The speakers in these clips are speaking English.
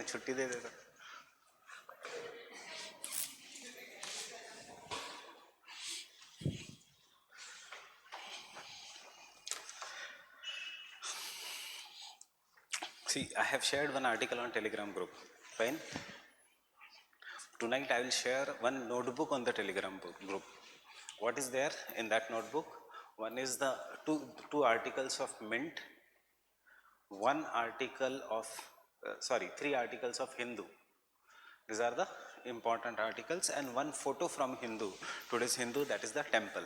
मैं छुट्टी दे देता। See, I have shared one article on Telegram group. Fine. Tonight I will share one notebook on the Telegram group. What is there in that notebook? One is the two articles of Mint, one article of three articles of Hindu. These are the important articles, and one photo from Hindu. Today's Hindu, that is the temple.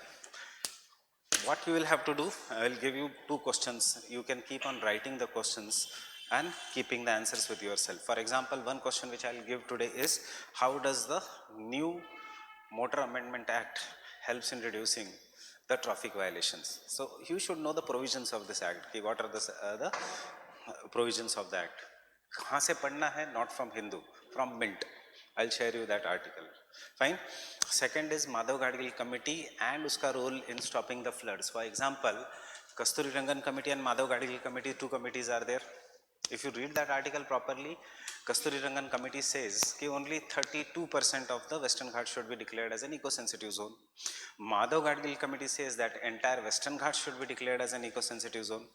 What you will have to do, I will give you two questions. You can keep on writing the questions and keeping the answers with yourself. For example, one question which I will give today is, how does the new Motor Amendment Act helps in reducing the traffic violations? So you should know the provisions of this act. What are the provisions of the act? कहाँ से पढ़ना है? Not from Hindu, from Mint. I'll share you that article. Fine. Second is Madhav Gadgil committee and uska role in stopping the floods. For example, Kasturi Rangan committee and Madhav Gadgil committee, two committees are there. If you read that article properly, Kasturi Rangan committee says that only 32% of the Western Ghats should be declared as an eco-sensitive zone. Madhav Gadgil committee says that entire Western Ghats should be declared as an eco-sensitive zone.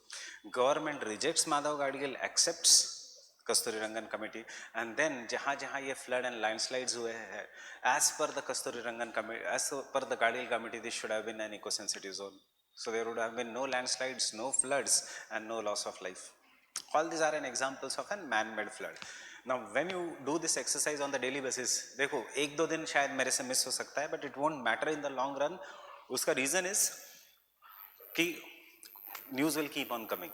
Government rejects Madhav Gadgil, accepts Kasturi Rangan committee, and then जहाँ जहाँ ये flood and landslides हुए हैं, as per the Kasturi Rangan committee, as per the Gadgil committee, this should have been an eco-sensitive zone. So there would have been no landslides, no floods, and no loss of life. All these are an examples of a man-made flood. Now when you do this exercise on the daily basis, देखो एक दो दिन शायद मेरे से miss हो सकता है, but it won't matter in the long run. उसका reason is कि news will keep on coming.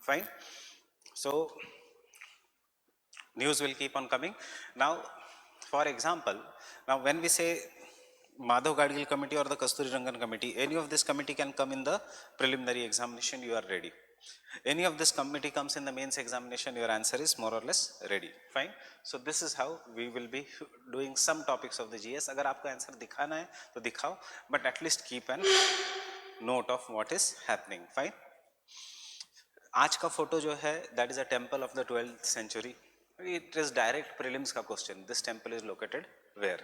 Fine. So news will keep on coming. Now, for example, now when we say Madhav Gadgil committee or the Kasturi Rangan committee, any of this committee can come in the preliminary examination, you are ready. Any of this committee comes in the mains examination, your answer is more or less ready. Fine. So this is how we will be doing some topics of the GS. अगर आपको answer दिखाना है तो दिखाओ, but at least keep an note of what is happening. Fine. आज का photo जो है, that is a temple of the 12th century. It is direct prelims ka question. This temple is located where?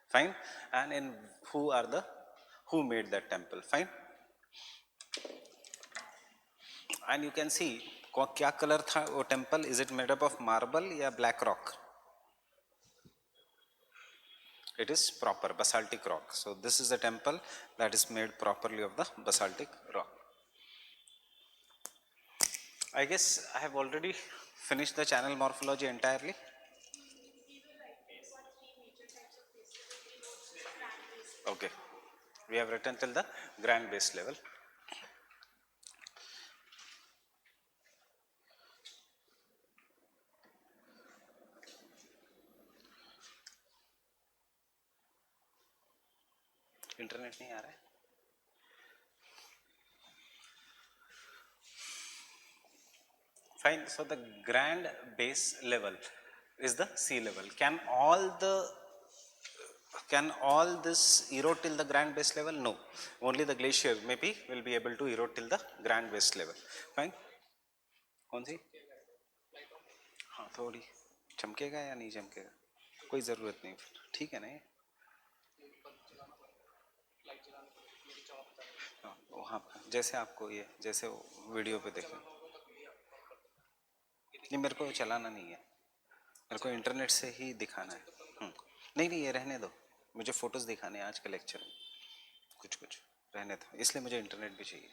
Fine. And in who made that temple? Fine. And you can see क्या color था वो temple? Is it made up of marble या black rock? It is proper basaltic rock. So this is a temple that is made properly of the basaltic rock. I guess I have already finished the channel morphology entirely. Okay, we have written till the grand base level. Internet नहीं आ रहा है. Fine. So the grand base level is the sea level. Can all this erode till the grand base level? No. Only the glacier maybe will be able to erode till the grand base level. Fine. कौन सी? हाँ थोड़ी चमकेगा या नहीं चमकेगा कोई ज़रूरत नहीं. ठीक है ना ये? हाँ जैसे आपको ये जैसे वीडियो पे देखें. नहीं मेरे को चलाना नहीं है, मेरे को इंटरनेट से ही दिखाना है. नहीं नहीं ये रहने दो, मुझे फ़ोटोज़ दिखाने हैं आज के लेक्चर में. कुछ रहने दो, इसलिए मुझे इंटरनेट भी चाहिए.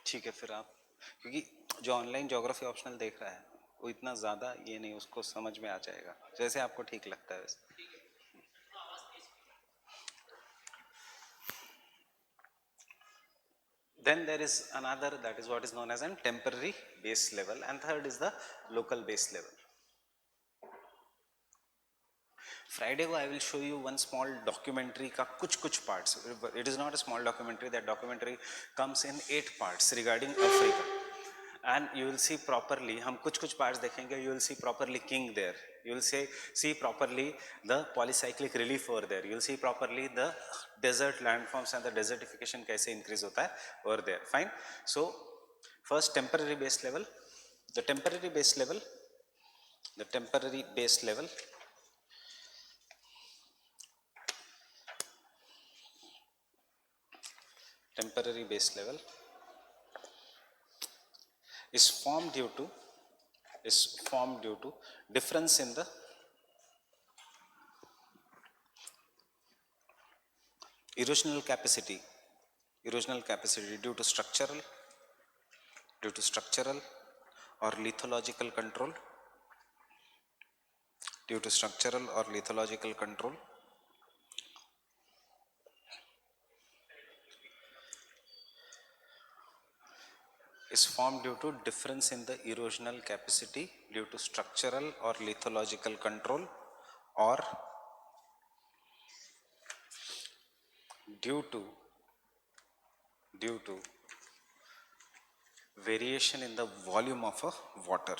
ठीक है फिर आप, क्योंकि जो ऑनलाइन ज्योग्राफी ऑप्शनल देख रहा है वो इतना ज़्यादा ये नहीं, उसको समझ में आ जाएगा जैसे आपको ठीक लगता है वैसे. Then there is another, that is what is known as a temporary base level, and third is the local base level. Friday I will show you one small documentary ka kuch parts. It is not a small documentary. That documentary comes in 8 parts regarding Africa, and you will see properly. हम कुछ parts देखेंगे. You will see properly king there. You will see properly the polycyclic relief over there. You will see properly the desert landforms and the desertification कैसे increase होता है over there. Fine. So first temporary base level. The temporary base level The temporary base level is formed due to difference in the erosional capacity due to structural or lithological control is formed due to difference in the erosional capacity due to structural or lithological control or due to variation in the volume of a water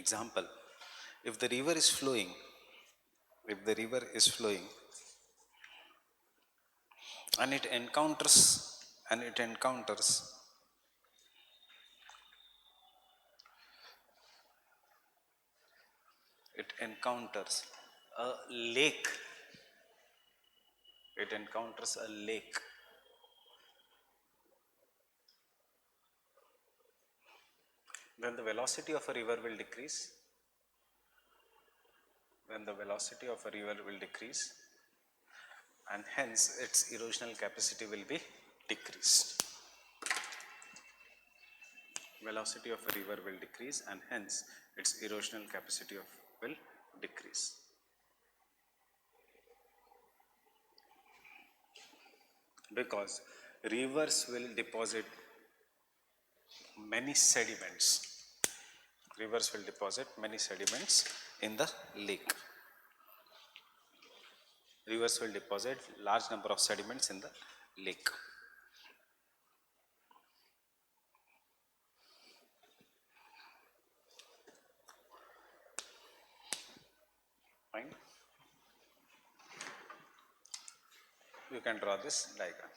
example if the river is flowing and it encounters a lake then the velocity of a river will decrease and hence its erosional capacity will be decreased. Velocity of a river will decrease and hence its erosional capacity will decrease. Because rivers will deposit many sediments in the lake. Rivers will deposit large number of sediments in the lake. Fine. You can draw this diagram.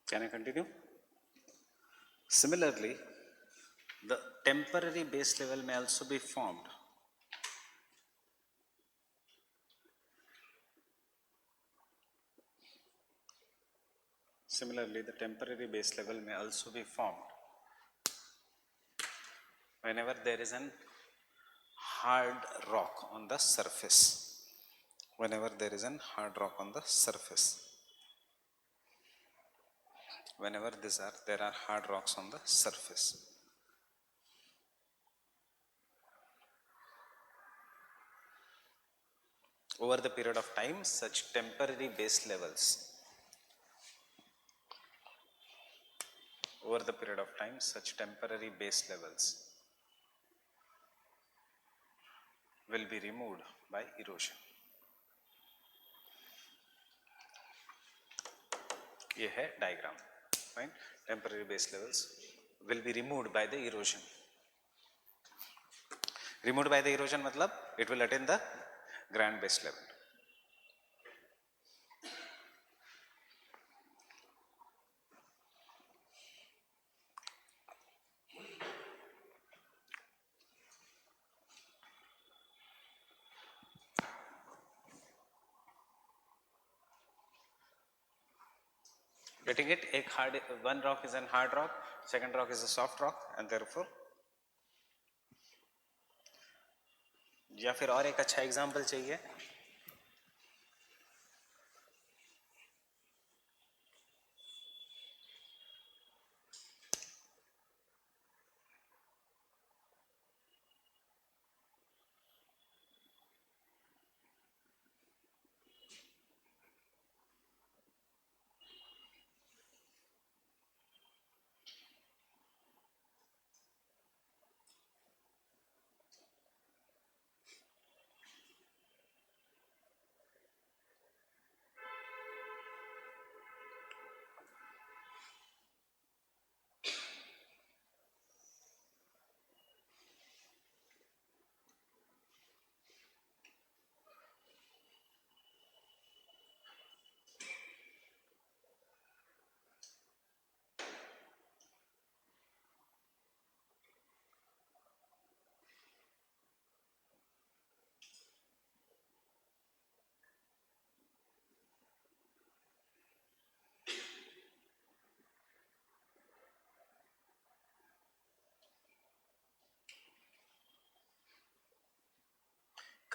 Can I continue? Similarly, the temporary base level may also be formed. Whenever there is an hard rock on the surface. Whenever there are hard rocks on the surface. Over the period of time, such temporary base levels will be removed by erosion. ये है diagram, right? Temporary base levels will be removed by the erosion. Removed by the erosion मतलब it will attain the grand base level. Getting it? एक hard, one rock is an hard rock, second rock is a soft rock, and therefore या फिर और एक अच्छा example चाहिए?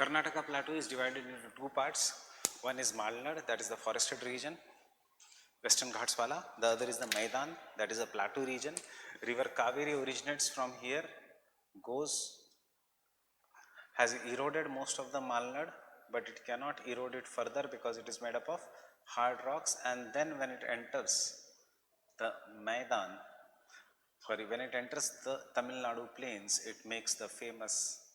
Karnataka plateau is divided into two parts. One is Malnad, that is the forested region, Western Ghatswala. The other is the Maidan, that is the plateau region. River Kaveri originates from here, has eroded most of the Malnad, but it cannot erode it further because it is made up of hard rocks. And then when it enters the Maidan, when it enters the Tamil Nadu plains, it makes the famous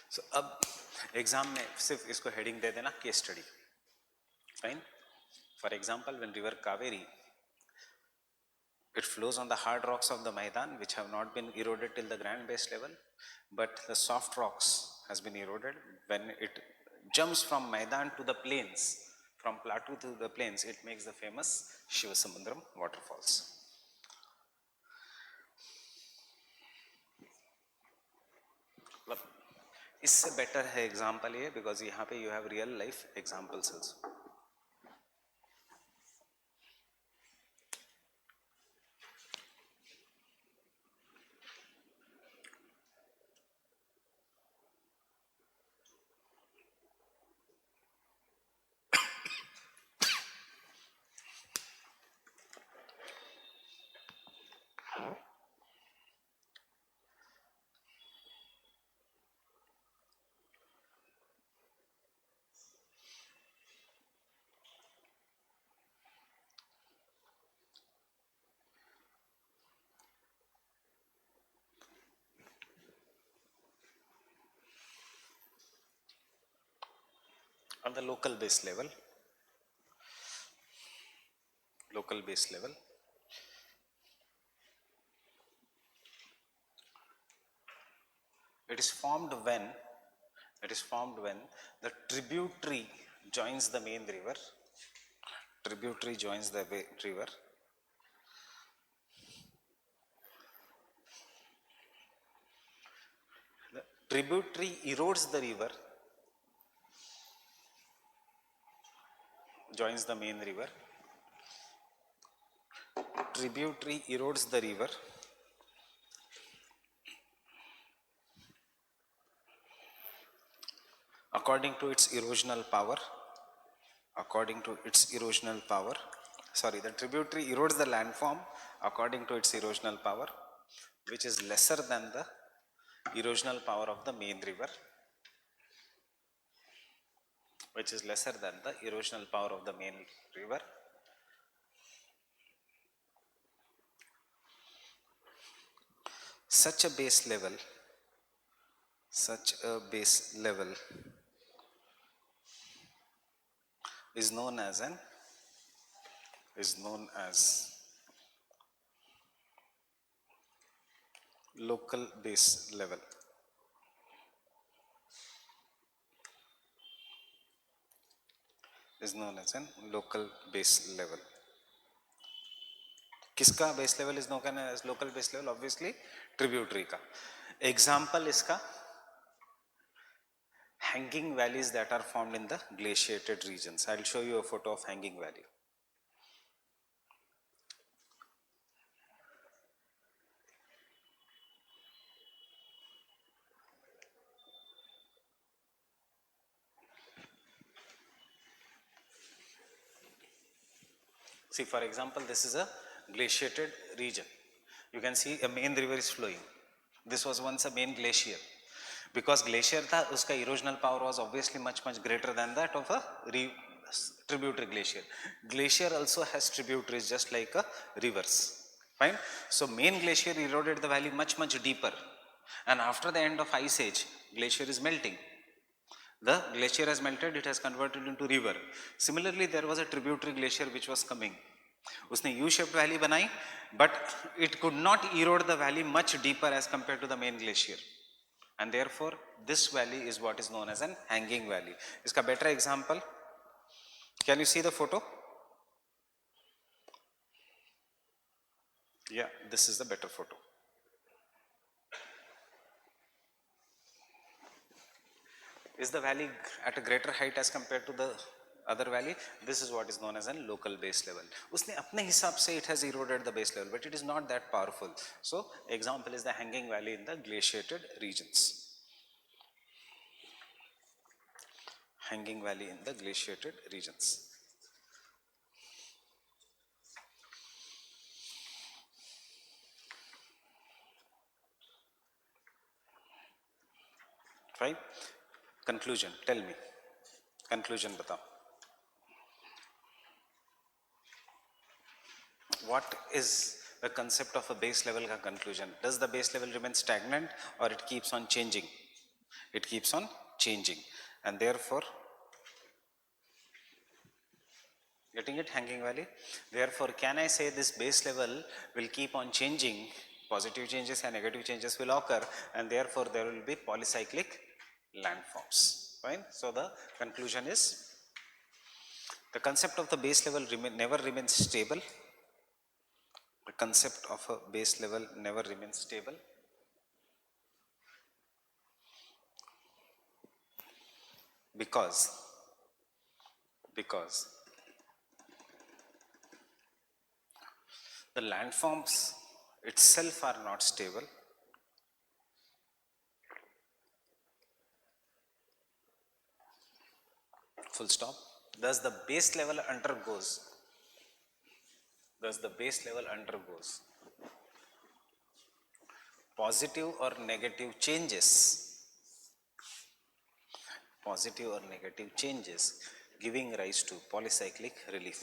So अब exam में सिर्फ इसको heading दे देना case study. Fine. For example when river Kaveri, it flows on the hard rocks of the Maidan which have not been eroded till the grand base level, but the soft rocks has been eroded. When it jumps from Maidan to the plains, from plateau to the plains, it makes the famous Shivasamudram waterfalls. इससे better है example ये, because यहाँ पे you have real life examples also. On the local base level, it is formed when the tributary joins the main river. The tributary erodes the river, joins the main river. Tributary erodes the river according to its erosional power. The tributary erodes the landform according to its erosional power, which is lesser than the erosional power of the main river, which is lesser than the erosional power of the main river. Such a base level is known as local base level. Is known as an local base level. किसका base level is known as local base level? Obviously tributary का. Example इसका hanging valleys that are formed in the glaciated regions. I'll show you a photo of hanging valley. See, for example, this is a glaciated region. You can see a main river is flowing. This was once a main glacier. Because glacier tha, uska erosional power was obviously much greater than that of a tributary glacier. Glacier also has tributaries just like a rivers. Fine. So main glacier eroded the valley much deeper. And after the end of ice age, glacier is melting. The glacier has melted, it has converted into river. Similarly, there was a tributary glacier which was coming. उसने U-shaped valley बनाई, but it could not erode the valley much deeper as compared to the main glacier. And therefore, this valley is what is known as an hanging valley. इसका better example, can you see the photo? Yeah, this is the better photo. Is the valley at a greater height as compared to the other valley? This is what is known as a local base level. उसने अपने हिसाब से it has eroded the base level, but it is not that powerful. So, example is the hanging valley in the glaciated regions. Hanging valley in the glaciated regions. Right? Conclusion, tell me. Conclusion बताओ. What is the concept of a base level का conclusion? Does the base level remain stagnant or it keeps on changing? It keeps on changing, and therefore, getting it, hanging valley? Therefore, can I say this base level will keep on changing? Positive changes and negative changes will occur, and therefore there will be polycyclic landforms. Fine. So the conclusion is the concept of the base level never remains stable. The concept of a base level never remains stable. Because the landforms itself are not stable. Full stop. Thus the base level undergoes positive or negative changes, giving rise to polycyclic relief.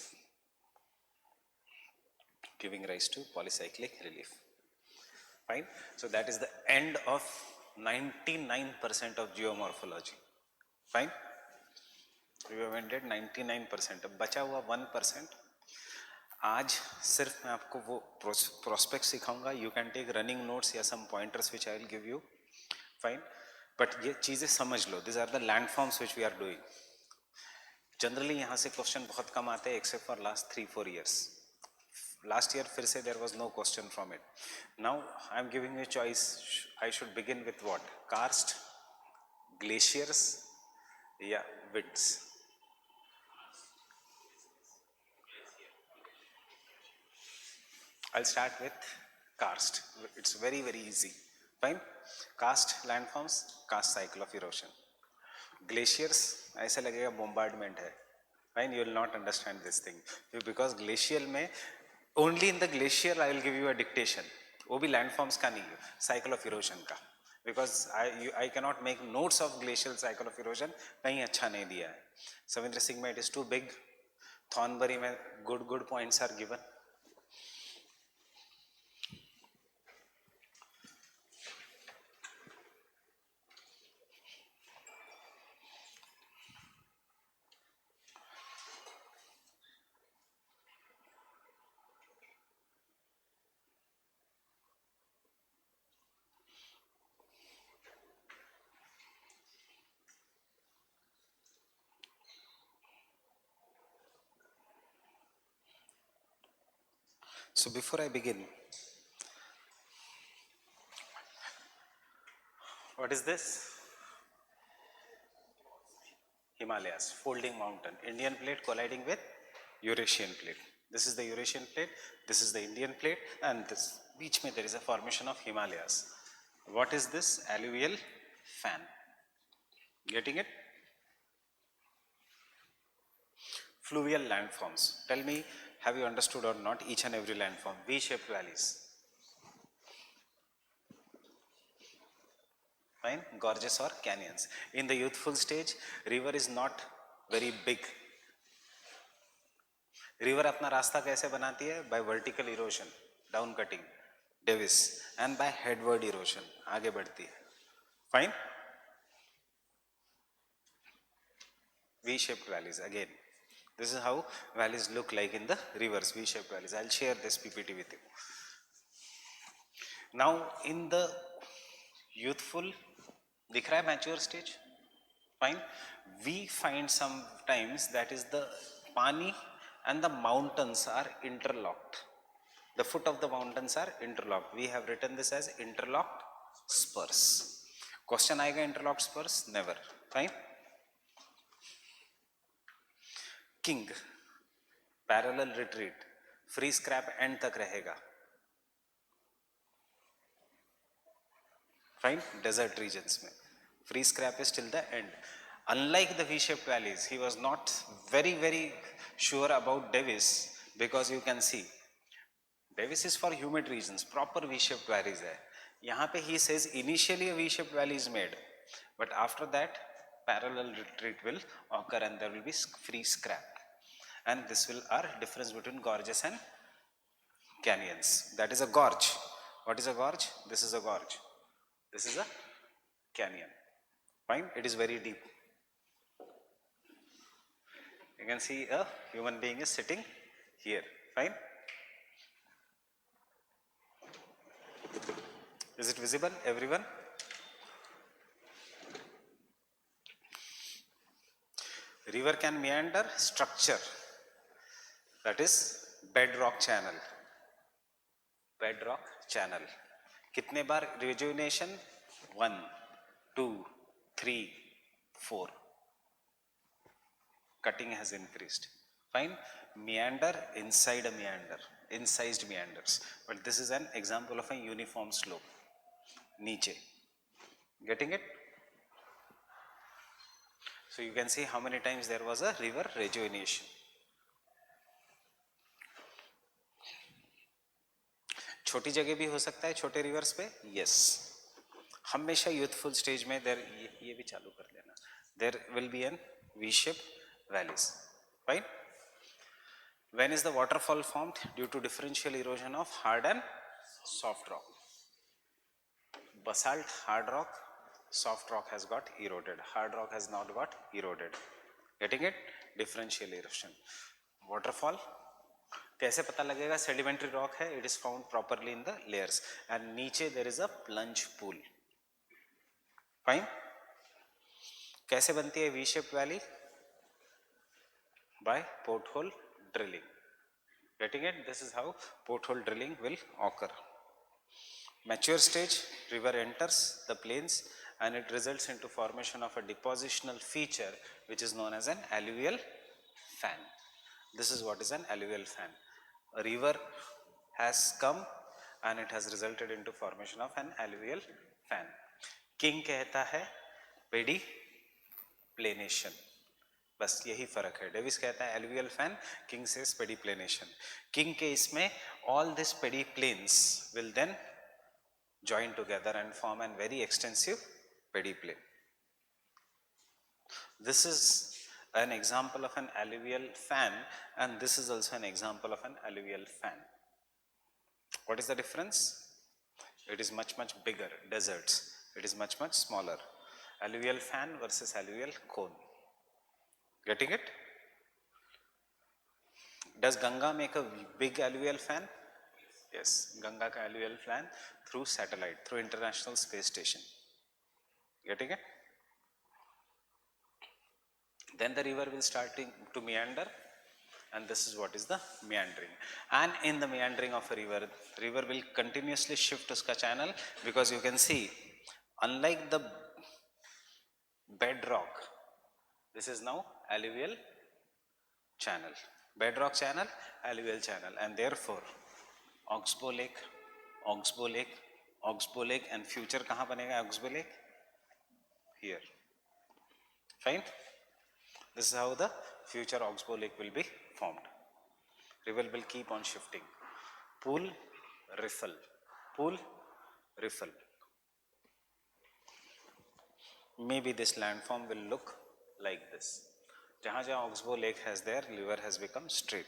Fine. So that is the end of 99% of geomorphology. Fine. We have ended 99%. अब बचा हुआ 1%. आज सिर्फ मैं आपको वो prospect सिखाऊंगा. You can take running notes या some pointers which I will give you. Fine. But ये चीज़ें समझ लो. This are the landforms which we are doing. Generally यहाँ से क्वेश्चन बहुत कम आते हैं except for last 3-4 years. Last year फिर से there was no question from it. Now I am giving you a choice. I should begin with what? Karst, glaciers, या winds. I'll start with karst. It's very easy. Fine. Karst landforms, karst cycle of erosion. Glaciers, ऐसा लगेगा bombardment है. Fine. You will not understand this thing because glacial में only in the glacier I will give you a dictation. वो भी landforms का नहीं है, cycle of erosion का. because I cannot make notes of glacial cycle of erosion, कहीं अच्छा नहीं दिया है. Savindra Singh में it is too big. Thornbury में good points are given. So before I begin, what is this? Himalayas, folding mountain, Indian plate colliding with Eurasian plate. This is the Eurasian plate, this is the Indian plate, and this beach mein there is a formation of Himalayas. What is this? Alluvial fan. Getting it? Fluvial landforms. Tell me, have you understood or not each and every landform? V-shaped valleys. Fine, gorges or canyons. In the youthful stage, river is not very big. River अपना रास्ता कैसे बनाती है? By vertical erosion, down cutting, Davis, and by headward erosion, आगे बढ़ती है. Fine. V-shaped valleys again. This is how valleys look like in the rivers, V-shaped valleys. I'll share this PPT with you. Now in the youthful, दिख रहा है mature stage? Fine. We find sometimes that is the pani and the mountains are interlocked. The foot of the mountains are interlocked. We have written this as interlocked spurs. Question आएगा interlocked spurs? Never. Fine. King, parallel retreat, free scrap end तक रहेगा. Fine. Desert regions में free scrap is till the end. Unlike the V-shaped valleys, he was not very sure about Davis, because you can see Davis is for humid regions, proper V-shaped valleys है. यहाँ पे he says initially a V-shaped valley is made, but after that parallel retreat will occur and there will be free scrap, and this will are difference between gorges and canyons. That is a gorge. What is a gorge? This is a gorge. This is a canyon. Fine. It is very deep. You can see a human being is sitting here. Fine. Is it visible, everyone? River can meander. Structure, that is bedrock channel. Bedrock channel. कितने बार rejuvenation? 1, 2, 3, 4. Cutting has increased. Fine. Meander inside a meander, incised meanders. But this is an example of a uniform slope. Niche. Getting it? So you can see how many times there was a river rejuvenation. छोटी जगह भी हो सकता है छोटे reverse पे. Yes. हमेशा youthful stage में देर ये भी चालू कर देना. There will be an V-shaped valleys. Right? When is the waterfall formed? Due to differential erosion of hard and soft rock. Basalt, hard rock, soft rock has got eroded. Hard rock has not got eroded. Getting it? Differential erosion. Waterfall. कैसे पता लगेगा? Sedimentary rock है. It is found properly in the layers. And नीचे there is a plunge pool. Fine. कैसे बनती है V-shaped valley? By porthole drilling. Getting it? This is how porthole drilling will occur. Mature stage, river enters the plains and it results into formation of a depositional feature which is known as an alluvial fan. This is what is an alluvial fan. A river has come and it has resulted into formation of an alluvial fan. King कहता है pediplanation. बस यही फर्क है. Davis कहता है alluvial fan, King says pediplanation. King के इसमें all this pediplanes will then join together and form a very extensive pediplain. This is an example of an alluvial fan, and this is also an example of an alluvial fan. What is the difference? It is much bigger. Deserts, it is much smaller. Alluvial fan versus alluvial cone. Getting it? Does Ganga make a big alluvial fan? Yes, Ganga ka alluvial fan through satellite, through International Space Station. Getting it? Then the river will start to meander, and this is what is the meandering. And in the meandering of a river will continuously shift its channel, because you can see, unlike the bedrock, this is now alluvial channel. Bedrock channel, alluvial channel, and therefore Oxbow Lake, Oxbow Lake, Oxbow Lake, and future kahan banega Oxbow Lake? Here. Fine? This is how the future Oxbow Lake will be formed. River will keep on shifting. Pool, riffle. Pool, riffle. Maybe this landform will look like this. Jahan Oxbow Lake has there, river has become straight.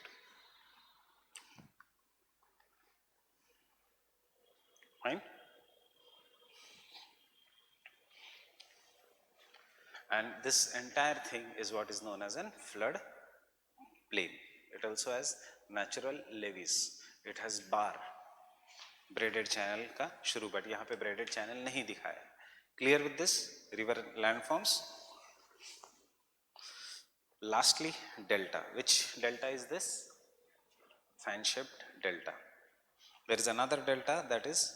Fine? And this entire thing is what is known as a flood plain. It also has natural levees. It has bar. Braided channel का शुरू, but यहाँ पे braided channel नहीं दिखा है. Clear with this? River landforms. Lastly, delta. Which delta is this? Fan-shaped delta. There is another delta, that is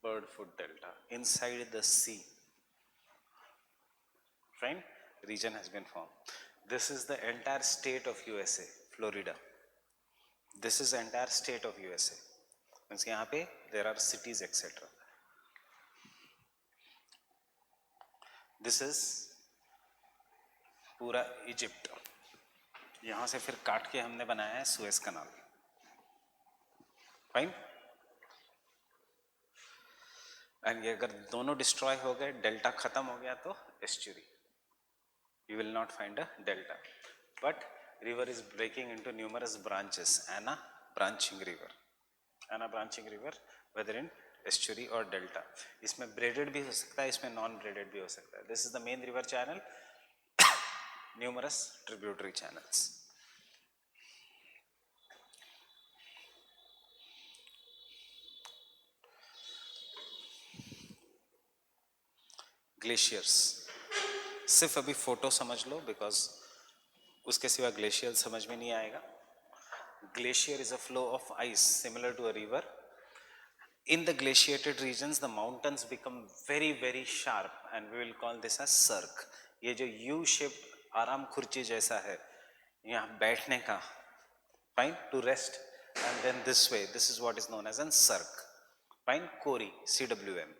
bird foot delta, inside the sea. Fine? Region has been formed. This is the entire state of USA, Florida. This is the entire state of USA. Means यहाँ पे there are cities, etc. This is पूरा Egypt. यहाँ से फिर काट के हमने बनाया है सुएज कनाल. फाइन? एंड ये अगर दोनों डिस्ट्रॉय हो गए, डेल्टा खत्म हो गया, तो estuary. You will not find a delta, but river is breaking into numerous branches. Anna branching river, Anna branching river, whether in estuary or delta. इसमें braided भी हो सकता है, इसमें non braided भी हो सकता है. This is the main river channel. Numerous tributary channels. Glaciers. सिर्फ अभी फोटो समझ लो, बिकॉज उसके सिवा ग्लेशियर समझ में नहीं आएगा. Glacier is a flow of ice similar to a river. In the glaciated regions, the mountains become very sharp, and we will call this as cirque. ये जो U-shaped आराम खुर्ची जैसा है, यहाँ बैठने का, fine, to rest, and then this way, this is what is known as a cirque. Fine, Kori, CWM.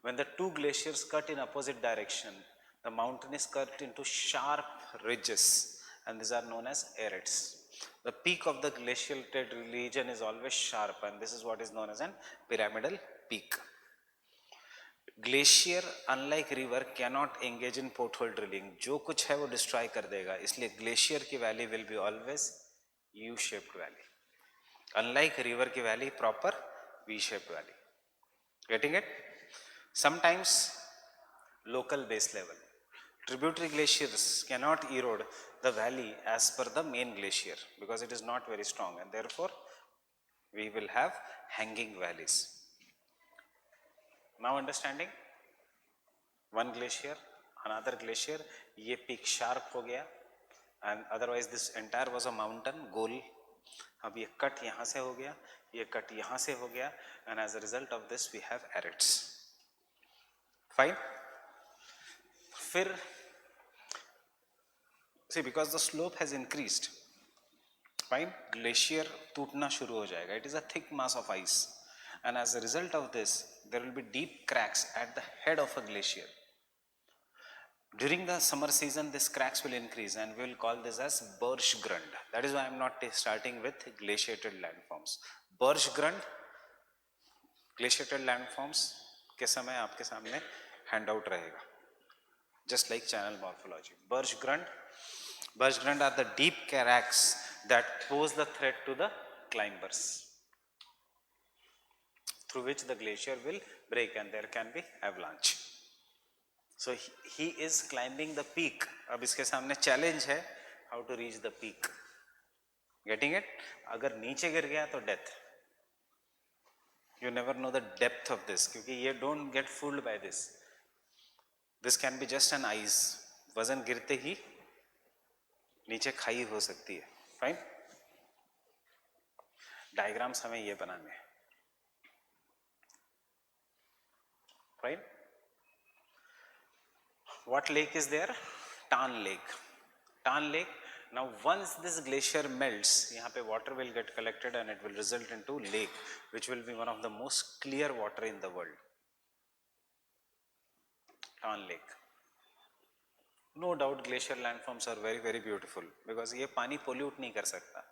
When the two glaciers cut in opposite direction, the mountain is cut into sharp ridges, and these are known as arêtes. The peak of the glaciated region is always sharp, and this is what is known as an pyramidal peak. Glacier, unlike river, cannot engage in porthole drilling. जो कुछ है वो destroy कर देगा, इसलिए glacier की valley will be always U-shaped valley. Unlike river की valley, proper V-shaped valley. Getting it? Sometimes local base level. Tributary glaciers cannot erode the valley as per the main glacier, because it is not very strong, and therefore we will have hanging valleys. Now understanding? One glacier, another glacier, ये peak sharp हो गया, and otherwise this entire was a mountain गोल. अब ये cut यहाँ से हो गया, ये cut यहाँ से हो गया, and as a result of this we have arêtes. Fine? फिर see, because the slope has increased, fine, glacier टूटना शुरू हो जाएगा. It is a thick mass of ice, and as a result of this there will be deep cracks at the head of a glacier. During the summer season, these cracks will increase, and we will call this as Berggrund. That is why I am not starting with glaciated landforms. Berggrund, glaciated landforms के समय आपके सामने hand out रहेगा, just like channel morphology. Berge grunt are the deep cracks that pose the threat to the climbers, through which the glacier will break and there can be avalanche. So he is climbing the peak. अब इसके सामने challenge है how to reach the peak. Getting it? अगर नीचे गिर गया तो death. You never know the depth of this, क्योंकि ये don't get fooled by this. This can be just an ice. वजन गिरते ही नीचे खाई हो सकती है. फाइन. डायग्राम्स हमें ये बनाने हैं. Fine. What lake is there? Tan Lake. Tan Lake. Now once this glacier melts, यहाँ पे water will get collected and it will result into lake, which will be one of the most clear water in the world. Tan Lake. No doubt glacier landforms are very very beautiful because ये पानी pollute नहीं कर सकता.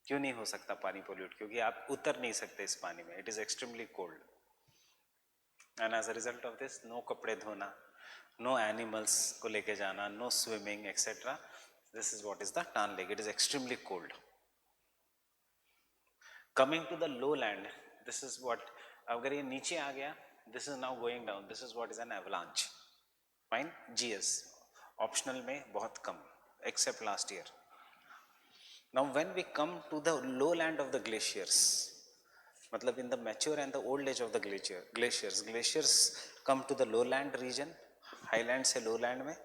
क्यों नहीं हो सकता पानी pollute? क्योंकि आप उतर नहीं सकते इस पानी में. It is extremely cold. And as a result of this, no कपड़े धोना, no animals को लेके जाना, no swimming, etc. This is what is the Tan Lake. It is extremely cold. Coming to the lowland, this is what, अगर ये नीचे आ गया, this is now going down. This is what is an avalanche. Fine. GS. Optional में बहुत कम, except last year. Now when we come to the lowland of the glaciers, मतलब in the mature and the old age of the glaciers come to the lowland region, highland से lowland में,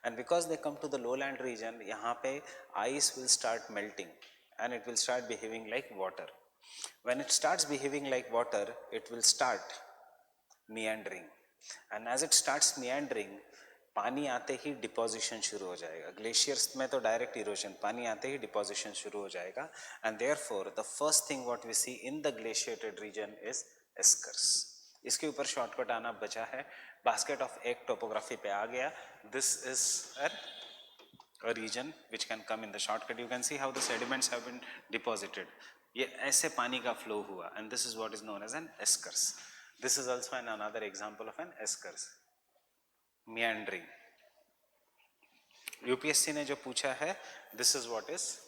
and because they come to the lowland region, यहाँ पे ice will start melting and it will start behaving like water. When it starts behaving like water, it will start meandering, and as it starts meandering, पानी आते ही deposition शुरू हो जाएगा. Glaciers में तो direct erosion, पानी आते ही डिपोजिशन शुरू हो जाएगा. And therefore the first thing what we see in the glaciated region is eskers. इसके ऊपर शॉर्टकट आना बचा है. बास्केट ऑफ एग टोपोग्राफी पे आ गया. This is a region which can come in the shortcut. You can see how the sediments have been deposited. ये ऐसे पानी का फ्लो हुआ, and this is what is known as an eschers. This is also another example of an eschers. Meandering. UPSC ने जो पूछा है, this is what is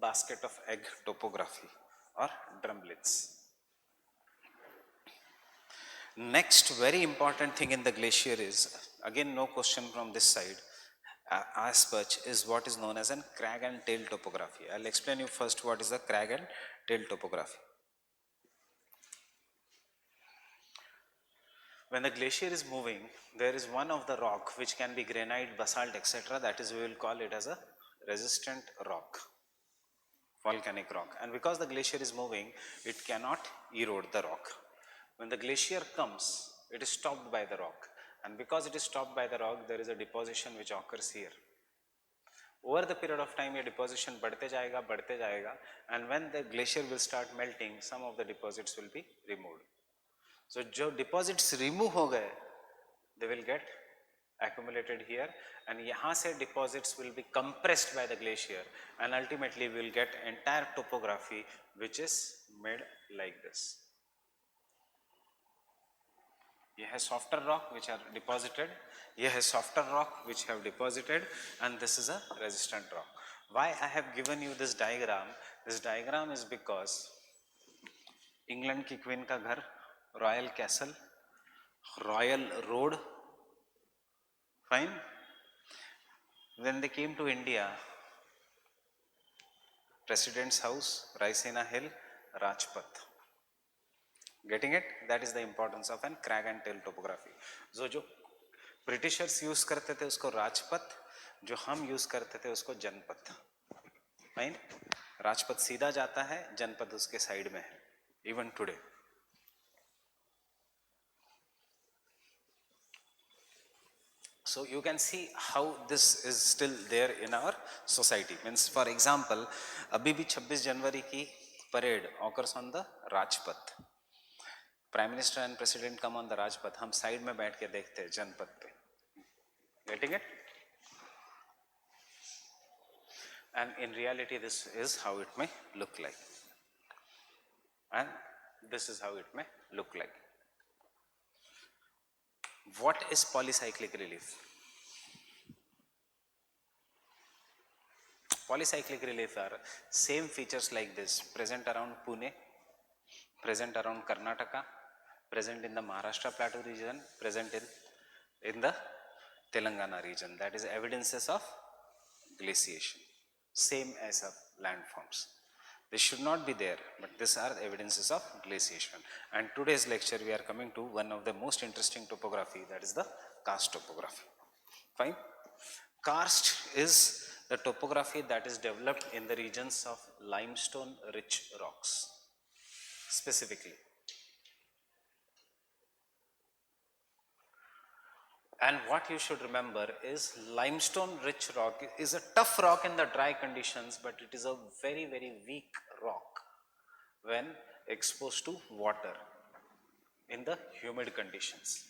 basket of egg topography or drumlins. Next very important thing in the glacier is, again no question from this side as such, is what is known as an crag and tail topography. I'll explain you first what is the crag and tail topography. When the glacier is moving, there is one of the rock which can be granite, basalt, etc. That is, we will call it as a resistant rock, volcanic rock. And because the glacier is moving, it cannot erode the rock. When the glacier comes, it is stopped by the rock. And because it is stopped by the rock, there is a deposition which occurs here. Over the period of time, ये deposition बढ़ते जाएगा, and when the glacier will start melting, some of the deposits will be removed. So जो deposits remove हो गए, they will get accumulated here, and यहाँ से deposits will be compressed by the glacier, and ultimately we will get entire topography which is made like this. ये है softer rock which are deposited, ये है softer rock which have deposited, and this is a resistant rock. Why I have given you this diagram? This diagram is because England की queen का घर, Royal Castle, Royal Road, fine. When they came to India, President's House, Raisina Hill, Rajpath. Getting it? That is the importance of an crag and tail topography. So जो Britishers use करते थे उसको राजपथ, जो हम use करते थे उसको जनपथ. Fine. Rajpath सीधा जाता है, जनपथ उसके साइड में है. Even today. So you can see how this is still there in our society. Means for example, अभी भी 26 जनवरी की parade occurs on the Rajpath. Prime Minister and President come on the Rajpath. हम side में बैठ के देखते हैं जनपथ पे. Getting it? And in reality, this is how it may look like. And this is how it may look like. What is polycyclic relief? Polycyclic relief are same features like this, present around Pune, present around Karnataka, present in the Maharashtra Plateau region, present in the Telangana region. That is evidences of glaciation, same as of landforms. This should not be there, but these are the evidences of glaciation. And today's lecture we are coming to one of the most interesting topography, that is the karst topography. Fine. Karst is the topography that is developed in the regions of limestone rich rocks specifically. And what you should remember is limestone rich rock is a tough rock in the dry conditions, but it is a very, very weak rock when exposed to water in the humid conditions.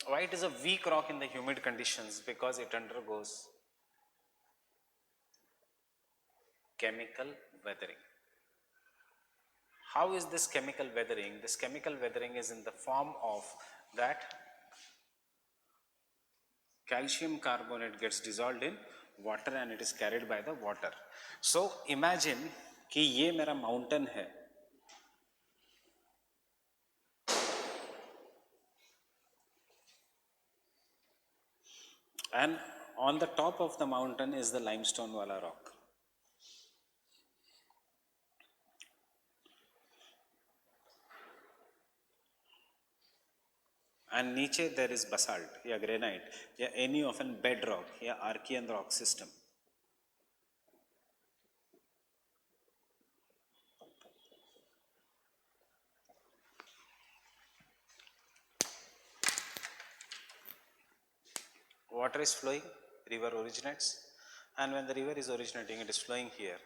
Why it is a weak rock in the humid conditions? Because it undergoes chemical weathering. How is this chemical weathering? This chemical weathering is in the form of that calcium carbonate gets dissolved in water and it is carried by the water. So imagine कि ये मेरा mountain है, and on the top of the mountain is the limestone wala rock. And नीचे there is basalt या granite या any of an bedrock या Archean rock system. Water is flowing, river originates, and when the river is originating, it is flowing here.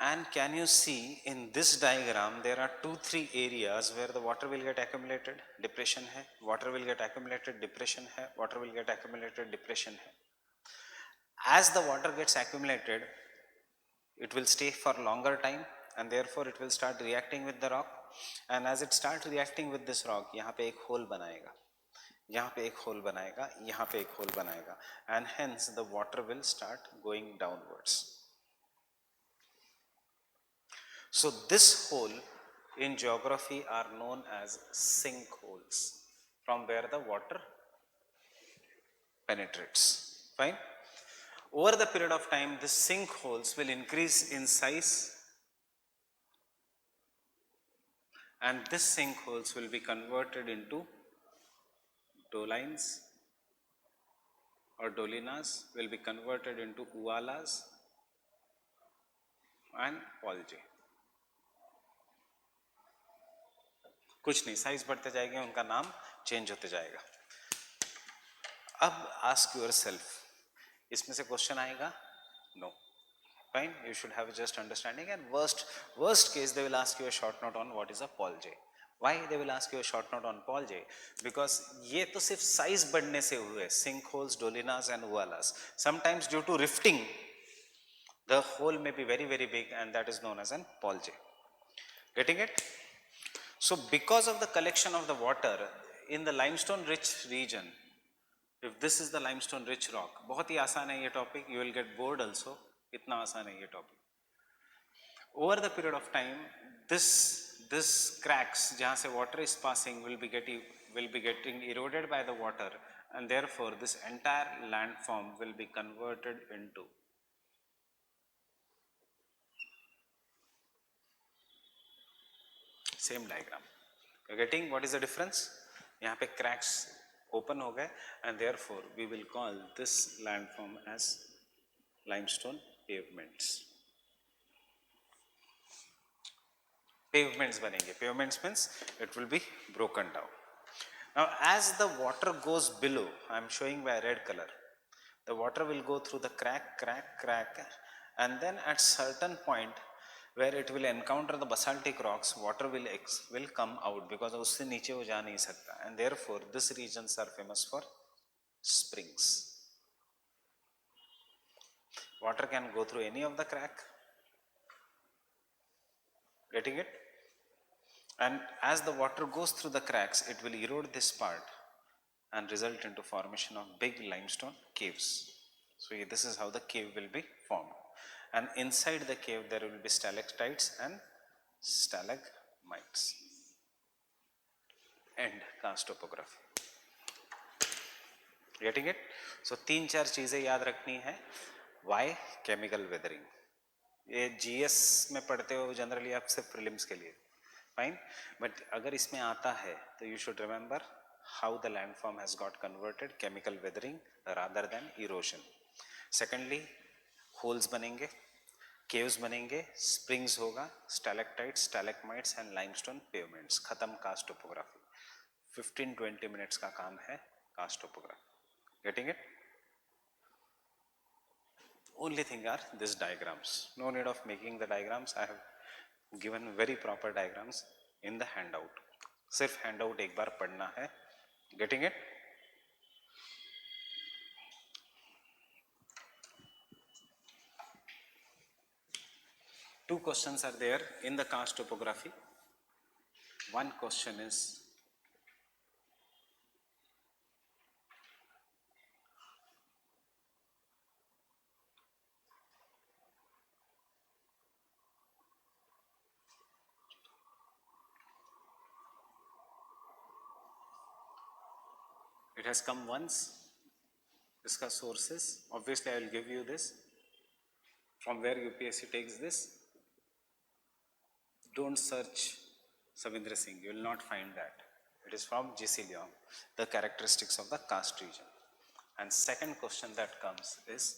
And can you see in this diagram, there are 2-3 areas where the water will get accumulated, depression hai, water will get accumulated, depression hai, water will get accumulated, depression hai. As the water gets accumulated, it will stay for longer time and therefore it will start reacting with the rock. And as it starts reacting with this rock, यहाँ पे एक hole बनाएगा, यहाँ पे एक hole बनाएगा, यहाँ पे एक hole बनाएगा, and hence the water will start going downwards. So this hole in geography are known as sinkholes, from where the water penetrates. Fine. Over the period of time, the sinkholes will increase in size, and these sinkholes will be converted into dolines or dolinas, will be converted into ualas and polje. कुछ नहीं, size बढ़ते जाएंगे, उनका नाम change होते जाएगा. अब ask your self, इसमें से क्वेश्चन आएगा? No. Fine, you should have just understanding, and worst case they will ask you a short note on what is a polje. Why they will ask you a short note on polje? Because ये तो सिर्फ size बढ़ने से हुए, sinkholes, dolinas and ualas. Sometimes due to rifting, the hole may be very, very big, and that is known as an polje. Getting it? So because of the collection of the water in the limestone rich region, if this is the limestone rich rock, बहुत ही आसान है ये topic, you will get bored also, इतना आसान है ये topic. Over the period of time, this cracks जहाँ से water is passing will be getting eroded by the water, and therefore this entire landform will be converted into same diagram. You are getting what is the difference? यहाँ पे cracks open हो गए, and therefore we will call this landform as limestone pavements. Pavements बनेंगे. Pavements means it will be broken down. Now as the water goes below, I am showing by red color, the water will go through the crack, and then at certain point where it will encounter the basaltic rocks, water will come out, because उससे नीचे वो जा नहीं सकता, and therefore these regions are famous for springs. Water can go through any of the crack, Getting it? And as the water goes through the cracks, it will erode this part and result into formation of big limestone caves. So this is how the cave will be formed. And inside the cave there will be stalactites and stalagmites. End cast topography. Getting it? So 3-4 चीज़ें याद रखनी है. Why? Chemical weathering. ये GS में पढ़ते हो generally आप सिर्फ प्रीलिम्स के लिए, फाइन. बट अगर इसमें आता है तो you should remember how the landform has got converted, chemical weathering rather than erosion. Secondly, holes बनेंगे, केव्स बनेंगे, स्प्रिंग्स होगा, स्टैलेक्टाइट्स, स्टैलेक्माइट्स एंड लाइमस्टोन पेवमेंट्स. खत्म कास्ट टोपोग्राफी. 15-20 मिनट्स का काम है karst topography. Getting it? Only thing are these diagrams. No need of making the diagrams. I have given very proper diagrams in the handout. सिर्फ handout एक बार पढ़ना है. Getting it? Two questions are there in the cast topography. One question is, it has come once. Discuss sources. Obviously, I will give you this. From where UPSC takes this? Don't search Savindra Singh. You will not find that. It is from G.C. Leong, the characteristics of the karst region. And second question that comes is,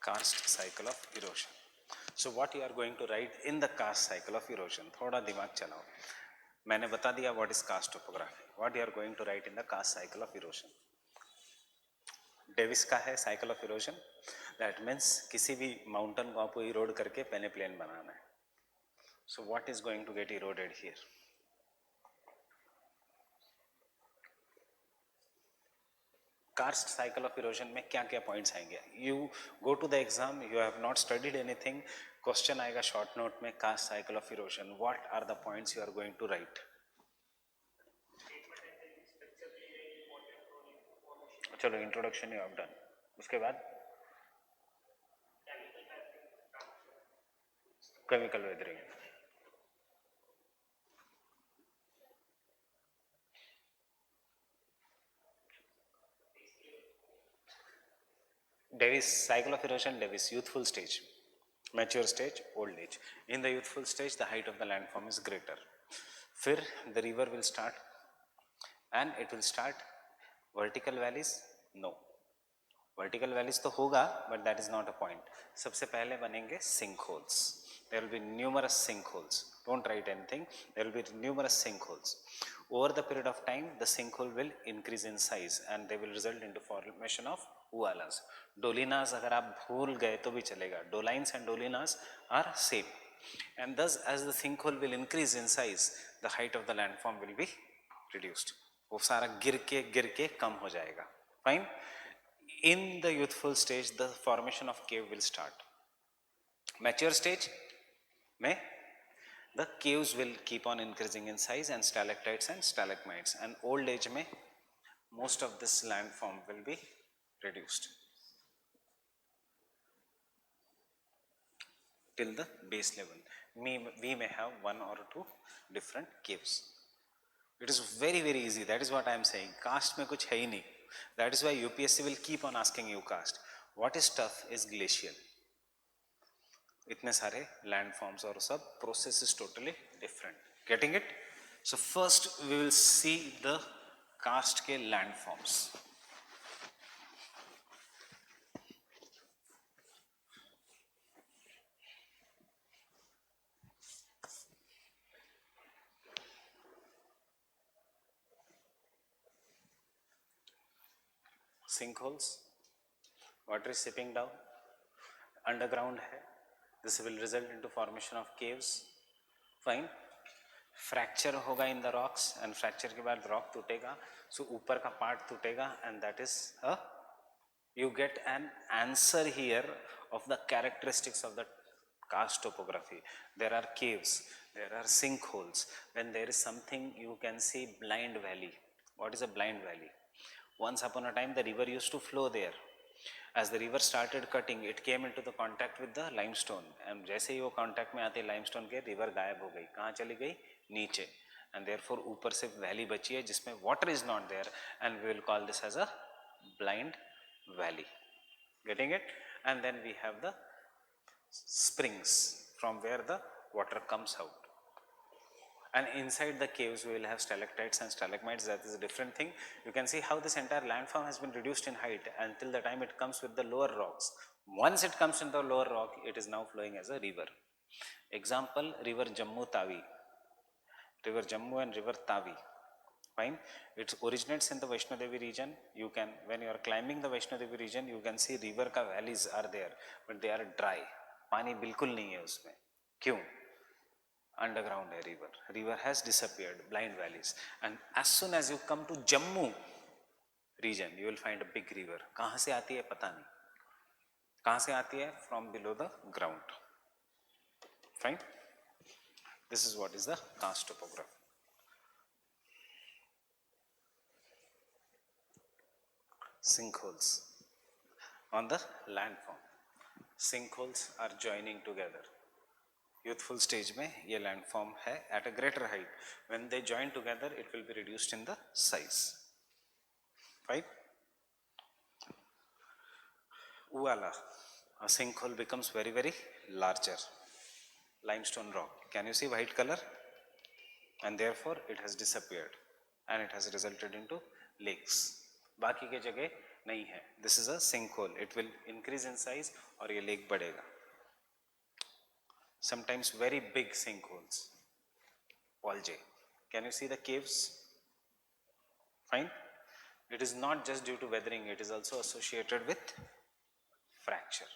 karst cycle of erosion. So what you are going to write in the karst cycle of erosion? थोड़ा दिमाग चलाओ. मैंने बता दिया what is karst topography. What you are going to write in the karst cycle of erosion? Davis का है cycle of erosion. That means किसी भी माउंटेन को आपको इरोड करके पहले प्लेन बनाना है. So what is going to get eroded here? Karst cycle of erosion में क्या क्या पॉइंट्स आएंगे? You go to the exam, you have not studied anything, question आएगा शॉर्ट नोट में karst cycle of erosion. What are the points you are going to write? चलो introduction you have done. उसके बाद chemical weathering. Davis cycle of erosion. Davis youthful stage, mature stage, old age. In the youthful stage, the height of the landform is greater. फिर the river will start and it will start vertical valleys. No, vertical valleys तो होगा, but that is not a point. सबसे पहले बनेंगे sinkholes. There will be numerous sinkholes. Don't write anything. There will be numerous sinkholes. Over the period of time, the sinkhole will increase in size and they will result into formation of ualas. Dolinas अगर आप भूल गए तो भी चलेगा. Dolines and dolinas are same. And thus, as the sinkhole will increase in size, the height of the landform will be reduced. वो सारा गिर के कम हो जाएगा. Fine. In the youthful stage, the formation of cave will start. Mature stage में the caves will keep on increasing in size and stalactites and stalagmites. And old age में most of this landform will be reduced till the base level. We may have one or two different caves. It is very easy. That is what I am saying. Caste में कुछ है ही नहीं. That is why UPSC will keep on asking you caste. What is tough is glacial. इतने सारे landforms और सब process is totally different. Getting it? So first we will see the caste के landforms. Sinkholes, water is seeping down, underground है, This will result into formation of caves. Fine. Fracture होगा in the rocks and fracture के बाद rock टूटेगा, so ऊपर का part टूटेगा and that is a you get an answer here of the characteristics of the karst topography. There are caves, there are sinkholes. When there is something, you can see blind valley. What is a blind valley? Once upon a time the river used to flow there. As the river started cutting, it came into the contact with the limestone, and जैसे ही वो contact में आते limestone के, river गायब हो गई. कहाँ चली गई? नीचे. And therefore ऊपर से valley बची है जिसमें water is not there, and we will call this as a blind valley. Getting it? And then we have the springs from where the water comes out. And inside the caves we will have stalactites and stalagmites. That is a different thing. You can see how this entire landform has been reduced in height until the time it comes with the lower rocks. Once it comes in the lower rock, it is now flowing as a river. Example, river Jammu Tavi. River Jammu and river Tavi. Fine. It originates in the Vaishno Devi region. You can, when you are climbing the Vaishno Devi region, you can see river का valleys are there, but they are dry. पानी बिल्कुल नहीं है उसमें. क्यों? Underground है river. River has disappeared. Blind valleys. And as soon as you come to Jammu region, you will find a big river. कहाँ से आती है पता नहीं. कहाँ से आती है? From below the ground. Fine. This is what is the karst topography. Sinkholes on the landform. Sinkholes are joining together. Youthful stage में ये landform है at a greater height. When they join together, it will be reduced in the size. Right? Uala, a sinkhole becomes very, very larger. Limestone rock. Can you see white color? And therefore it has disappeared and it has resulted into lakes. बाकी के जगह नहीं है. This is a sinkhole. It will increase in size और ये lake बढ़ेगा. Sometimes very big sinkholes. Paul J. Can you see the caves? Fine. It is not just due to weathering. It is also associated with fracture.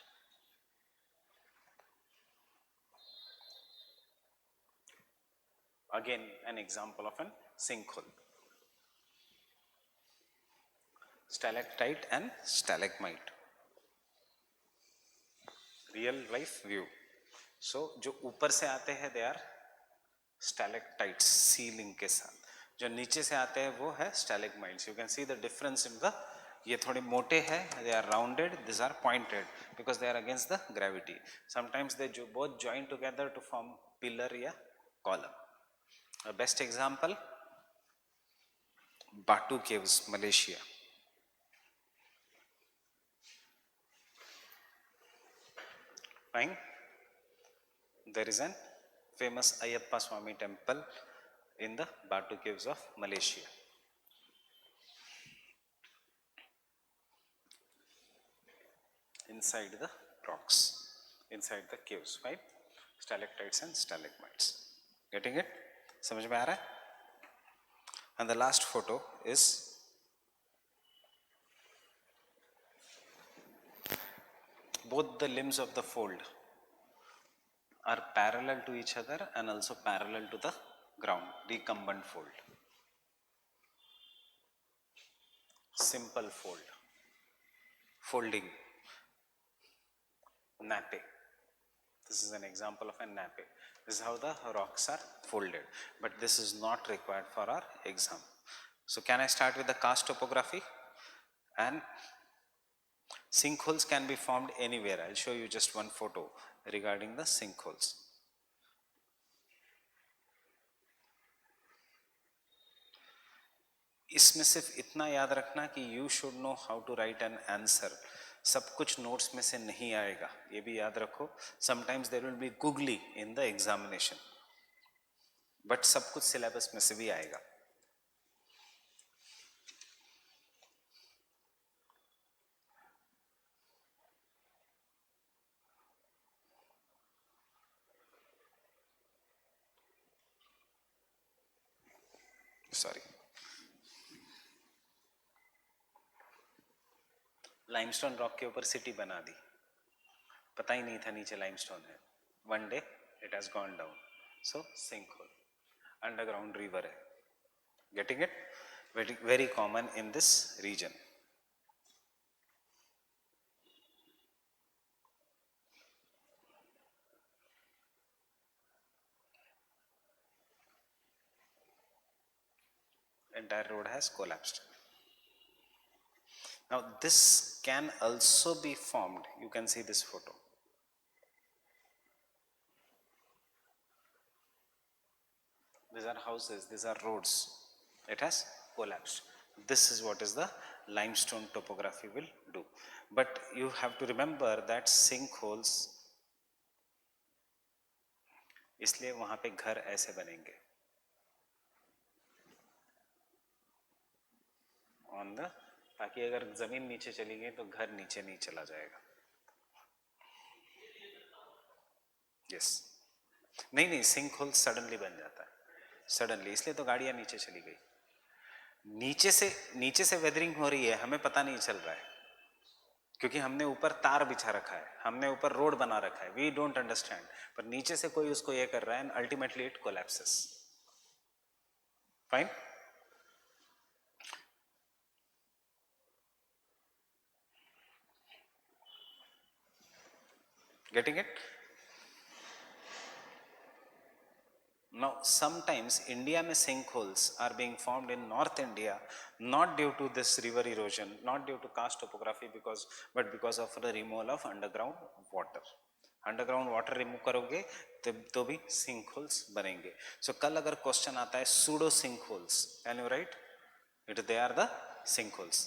Again, an example of an sinkhole. Stalactite and stalagmite. Real life view. So जो ऊपर से आते हैं they are stalactites, ceiling के साथ. जो नीचे से आते हैं वो है stalagmites. You can see the difference in the, ये थोड़े मोटे हैं, they are rounded, these are pointed because they are against the gravity. Sometimes they both join together to form pillar या column. A best example, Batu Caves, Malaysia. Fine. There is an famous Ayyappa Swami temple in the Batu Caves of Malaysia. Inside the rocks, inside the caves, right? Stalactites and stalagmites. Getting it? समझ में आ रहा है? And the last photo is both the limbs of the fold are parallel to each other and also parallel to the ground, recumbent fold. Simple fold. Folding. Nappe. This is an example of a nappe. This is how the rocks are folded. But this is not required for our exam. So can I start with the karst topography? And sinkholes can be formed anywhere. I'll show you just one photo regarding the sinkholes. इसमें सिर्फ इतना याद रखना कि you should know how to write an answer. सब कुछ notes में से नहीं आएगा, ये भी याद रखो. Sometimes there will be googly in the examination, but सब कुछ सिलेबस में से भी आएगा. सॉरी. लाइमस्टोन रॉक के ऊपर सिटी बना दी, पता ही नहीं था नीचे लाइमस्टोन है. one day it has gone down, so sinkhole. Underground river hai, getting it? Very, very common in this region. Entire road has collapsed. Now this can also be formed, you can see this photo. These are houses, these are roads. It has collapsed. This is what is the limestone topography will do. But you have to remember that sinkholes, इसलिए वहां पे घर ऐसे बनेंगे on the, ताकि अगर जमीन नीचे चली गई तो घर नीचे नहीं चला जाएगा. यस. नहीं नहीं, सिंक होल सडनली बन जाता है, सडनली, इसलिए तो गाड़ियां नीचे चली गई. नीचे से वेदरिंग हो रही है, हमें पता नहीं चल रहा है क्योंकि हमने ऊपर तार बिछा रखा है, हमने ऊपर रोड बना रखा है, वी डोंट अंडरस्टैंड. पर नीचे से कोई उसको ये कर रहा है and ultimately it collapses. Fine. Getting it? Now sometimes India में sinkholes are being formed in North India not due to this river erosion, not due to karst topography, but because of the removal of underground water. Underground water remove करोगे तो भी sink holes बनेंगे. सो कल अगर question आता है pseudo sink holes, can you write it? They are the sink holes.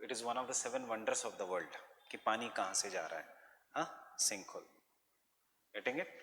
It is one of the 7 wonders of the world कि पानी कहां से जा रहा है. हाँ, sink hole. Getting it?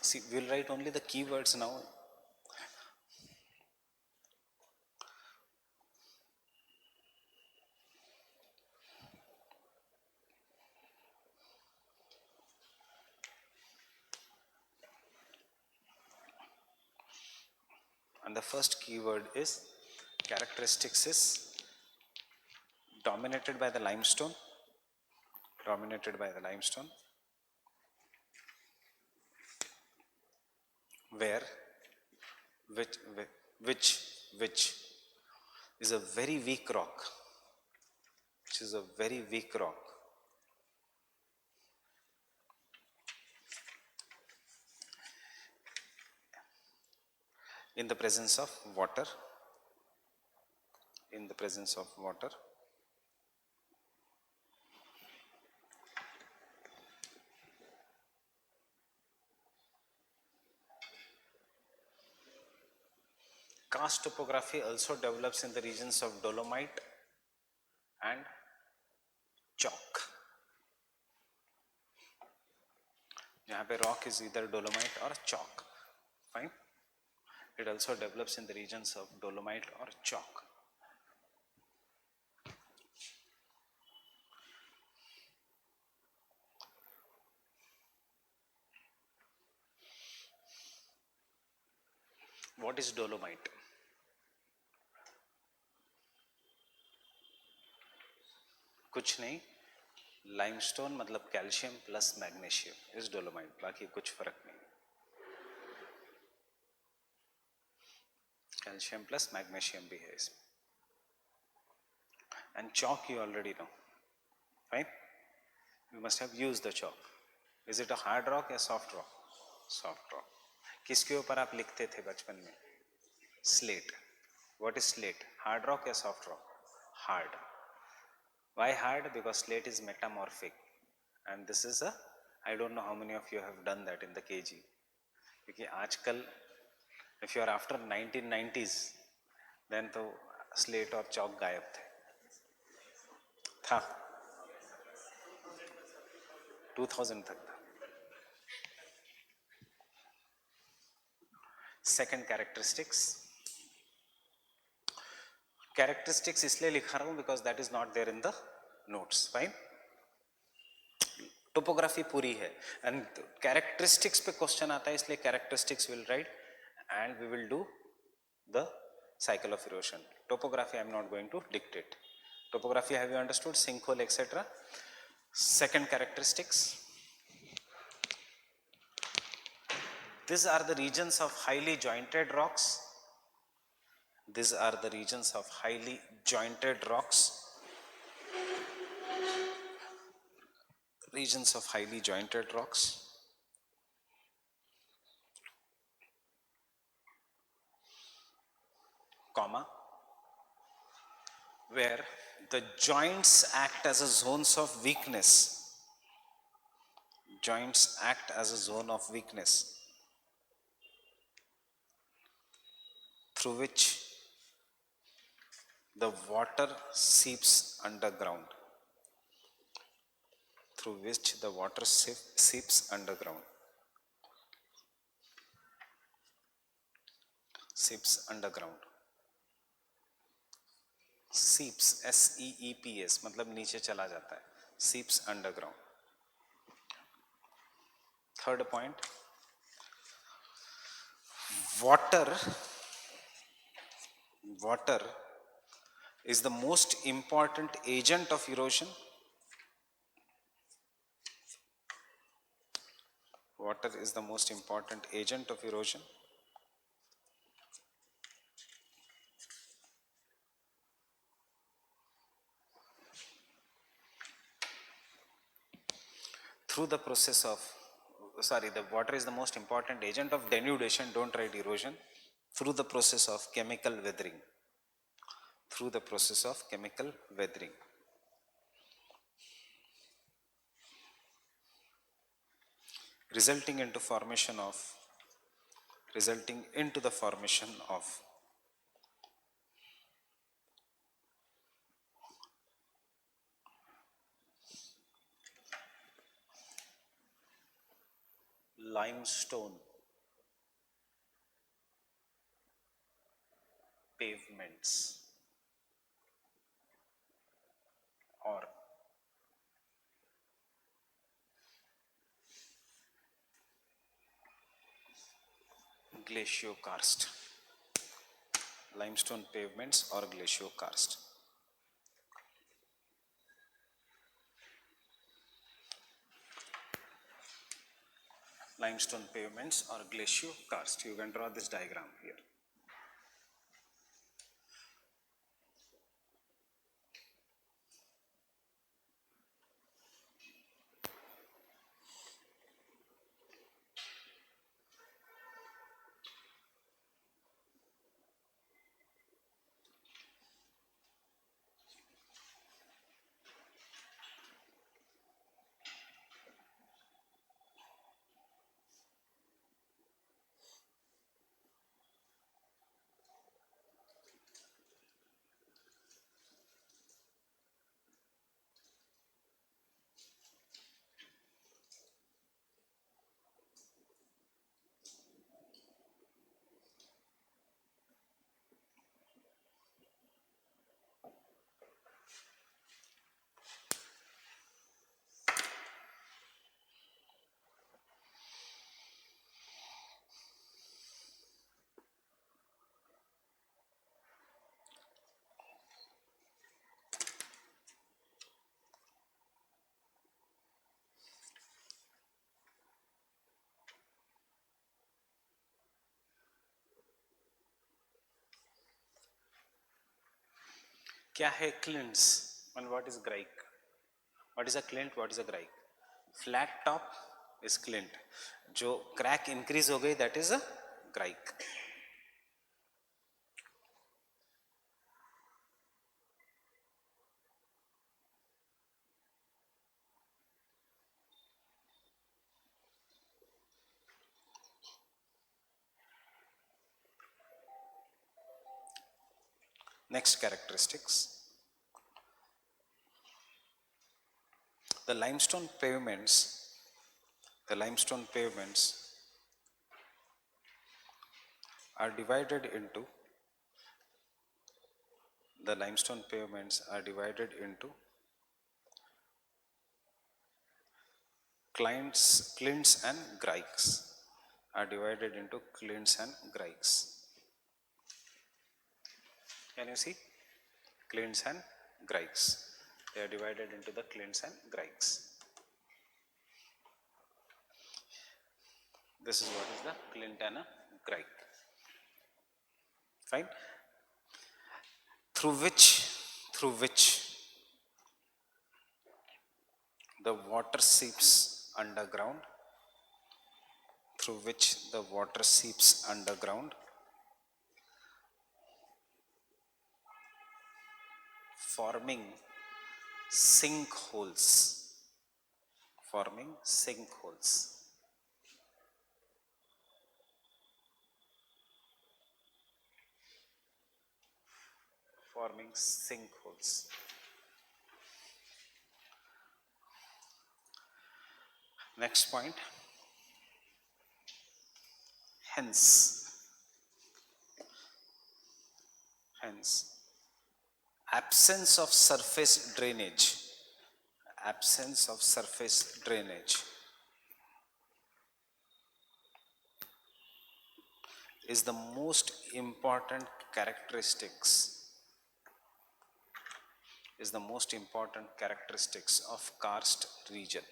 See, we'll write only the keywords now. And the first keyword is characteristics is dominated by the limestone, where which is a very weak rock, in the presence of water, karst topography also develops in the regions of dolomite and chalk. यहाँ पे rock is either dolomite or chalk. Fine. It also develops in the regions of dolomite or chalk. What is dolomite? कुछ नहीं, limestone मतलब calcium plus magnesium is dolomite, बाकी कुछ फर्क नहीं. Calcium plus magnesium भी है इसमें. And chalk you already know. Fine, you must have used the chalk. Is it a hard rock या सॉफ्ट रॉक? Soft rock. किसके ऊपर आप लिखते थे बचपन में? Slate. What is slate? Hard rock या soft rock? Hard. Why hard? Because slate is metamorphic, and this is a, I don't know how many of you have done that in the KG. क्योंकि आजकल if you are after 1990s, then तो slate और chalk गायब था 2000 तक था. Second characteristics इसलिए लिखा रहा हूँ because that is not there in the notes. Fine. Topography पूरी है एंड कैरेक्टरिस्टिक्स पे क्वेश्चन आता है, इसलिए characteristics will write and we will do the cycle of erosion. Topography I am not going to dictate. Topography have you understood? Sinkhole etc. Second characteristics. These are the regions of highly jointed rocks. These are the regions of highly jointed rocks. Regions of highly jointed rocks. Comma, where the joints act as a zones of weakness. Joints act as a zone of weakness through which the water seeps underground. Through which the water seeps underground. Seeps underground. Seeps, S-E-E-P-S, मतलब नीचे चला जाता है. Seeps underground. Third point, water is the most important agent of erosion. Water is the most important agent of erosion. Through the process of, the water is the most important agent of denudation, don't write erosion, through the process of chemical weathering. Through the process of chemical weathering. Resulting into the formation of limestone pavements or glaciokarst. Limestone pavements or glaciokarst. Limestone pavements or glaciokarst. You can draw this diagram here. क्या है clints and what is grike? What is a clint? What is a grike? Flat top is clint. जो crack increase हो गई that is a grike. Next characteristics. The limestone pavements are divided into clints and grikes. Can you see? Clints and grikes. They are divided into the clints and grikes. This is what is the clint and a grike. Fine. Through which the water seeps underground. Forming sinkholes. Next point. Hence, absence of surface drainage is the most important characteristics of karst region.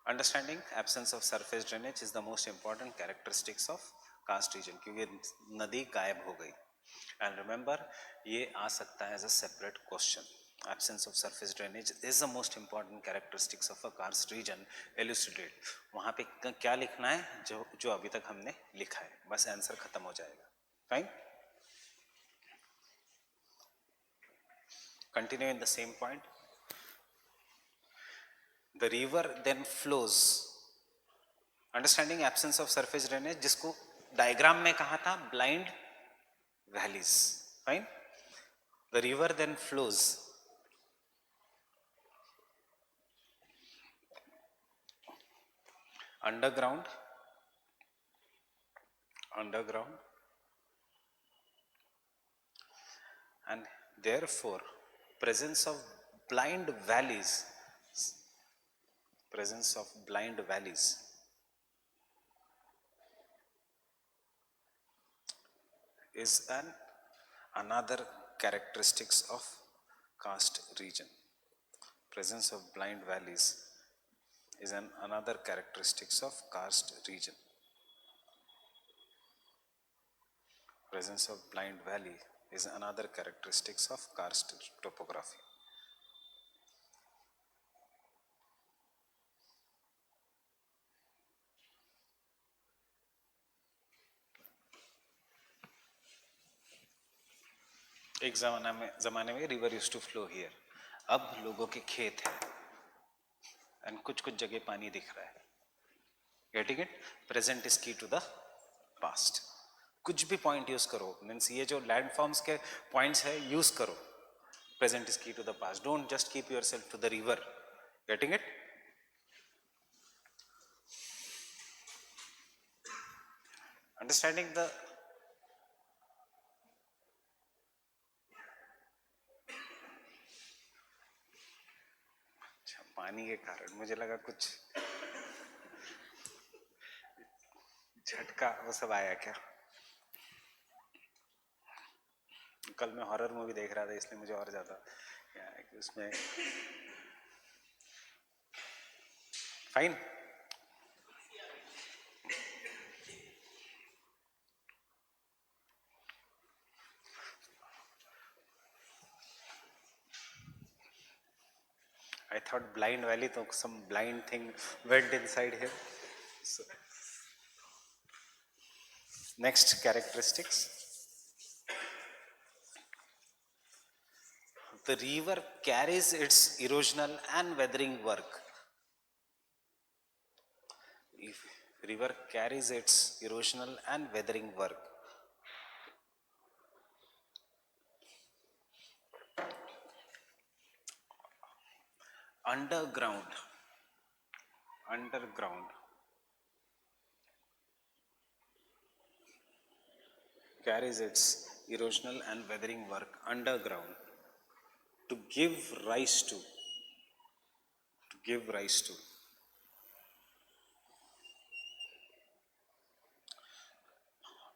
Understanding absence of surface drainage is the most important characteristics of karst region, क्योंकि नदी गायब हो गई. And remember, ये आ सकता है as a separate question. Absence of surface drainage is the most important characteristics of a karst region. Elucidate. वहाँ पे क्या लिखना है जो अभी तक हमने लिखा है, बस आंसर खत्म हो जाएगा. Fine. Continue in the same point. The river then flows. Understanding absence of surface drainage, जिसको डायग्राम में कहा था blind valleys. Fine. The river then flows underground and therefore presence of blind valleys is another characteristics of karst region. Presence of blind valleys is another characteristics of karst region. Presence of blind valley is another characteristics of karst topography. एक जमाने में river used to flow here. अब लोगों के खेत है and कुछ जगह पानी दिख रहा है. Getting it? Present is key to the past. कुछ भी पॉइंट यूज करो, मीन्स ये जो लैंड फॉर्म्स के पॉइंट्स है यूज करो. Present is key to the past. Don't just keep yourself to the river. Getting it? Understanding the पानी के कारण मुझे लगा कुछ झटका वो सब आया क्या. कल मैं हॉरर मूवी देख रहा था इसलिए मुझे और ज्यादा उसमें. Fine. I thought blind valley, so some blind thing went inside here. So, next characteristics. The river carries its erosional and weathering work. If river carries its erosional and weathering work. Underground carries its erosional and weathering work underground to give rise to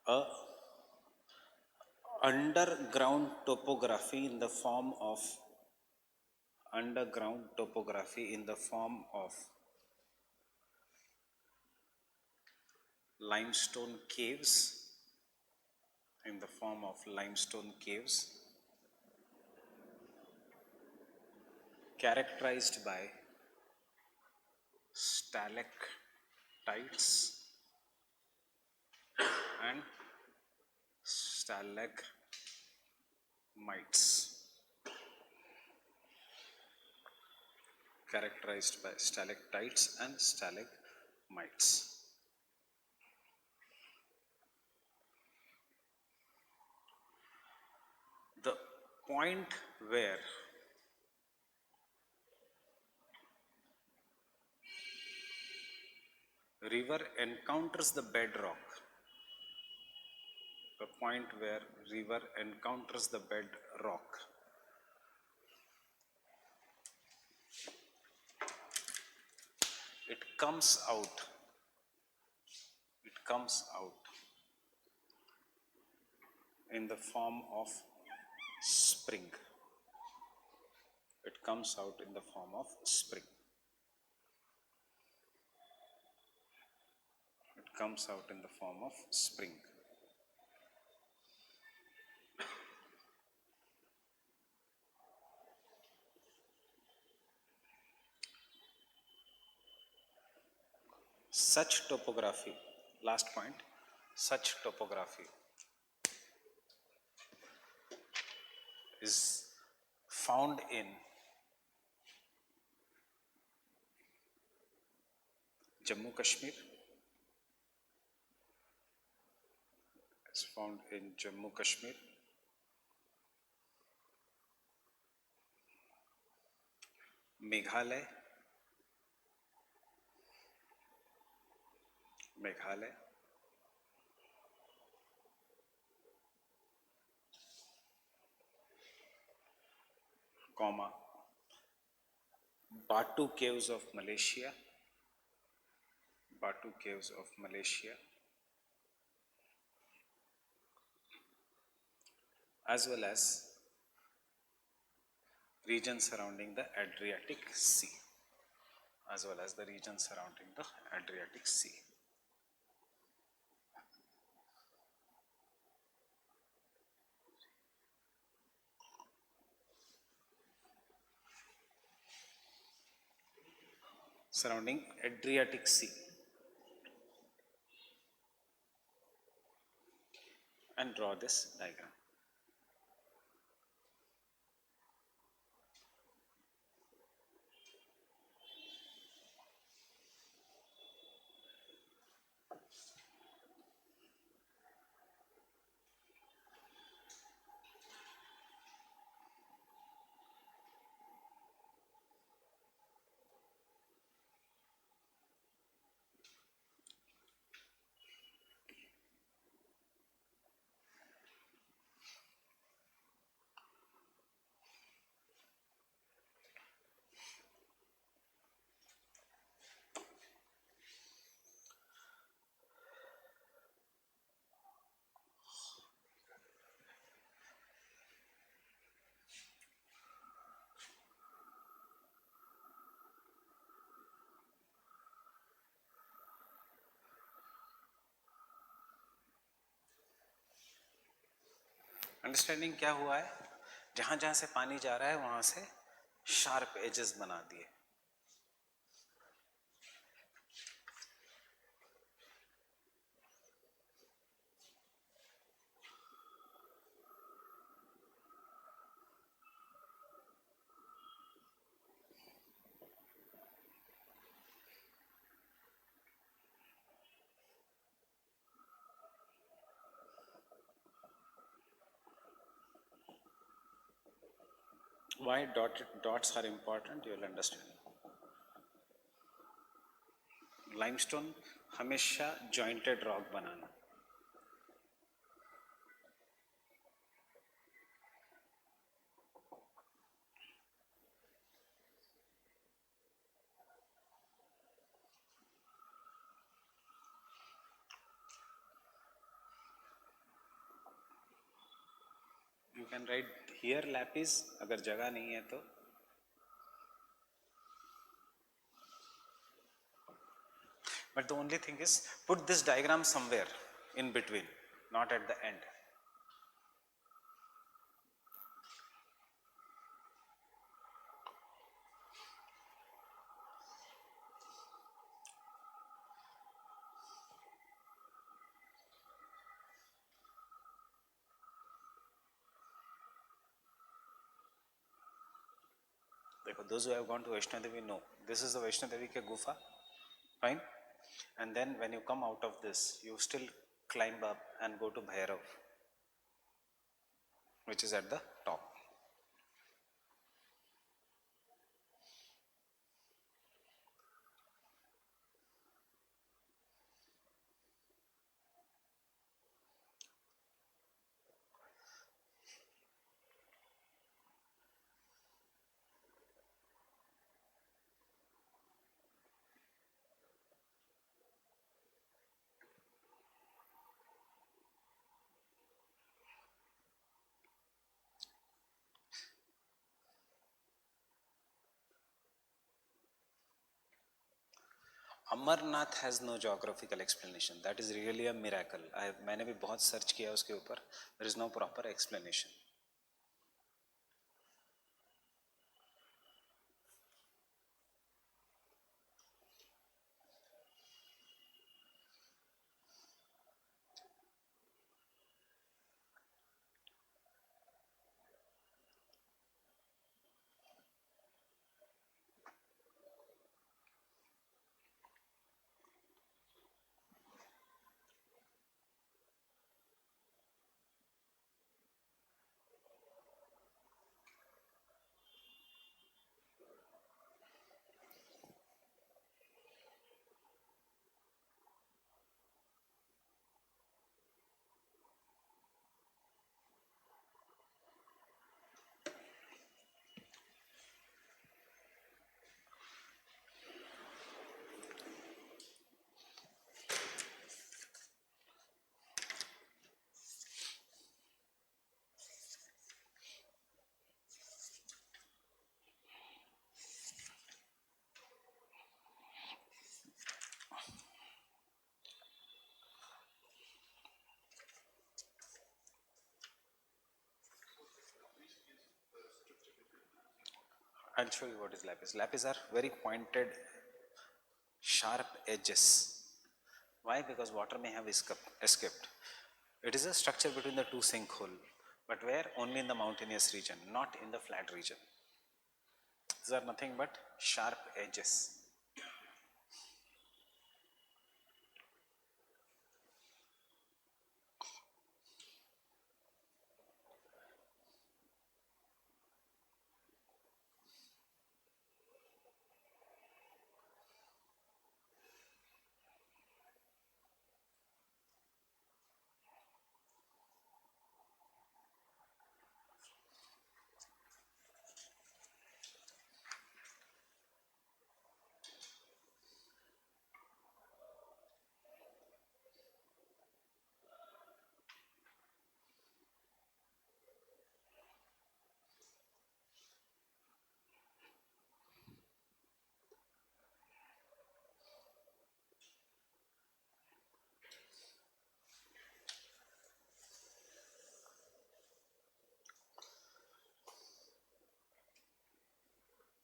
a underground topography in the form of limestone caves, characterized by stalactites and stalagmites. Characterized by stalactites and stalagmites. The point where river encounters the bedrock, it comes out in the form of spring. It comes out in the form of spring. Such topography, last point, such topography is found in Jammu Kashmir, Meghalaya, Batu Caves of Malaysia, as well as regions surrounding the Adriatic Sea. Surrounding Adriatic Sea. And draw this diagram. Understanding क्या हुआ है? जहां जहां से पानी जा रहा है वहां से शार्प एजेस बना दिए. Why dots are important, you will understand. Limestone हमेशा jointed rock banana. You can write here lapis अगर जगह नहीं है तो. But the only thing is, put this diagram somewhere in between, not at the end. Those who have gone to Vaishno Devi know this is the Vaishno Devi ke gufa, fine. And then when you come out of this, you still climb up and go to Bhairav, which is at the top. Amarnath has no geographical explanation. That is really a miracle. मैंने भी बहुत search किया उसके ऊपर. There is no proper explanation. I'll show you what is lapis. Lapis are very pointed, sharp edges. Why? Because water may have escaped. It is a structure between the two sinkhole, but where? Only in the mountainous region, not in the flat region. These are nothing but sharp edges.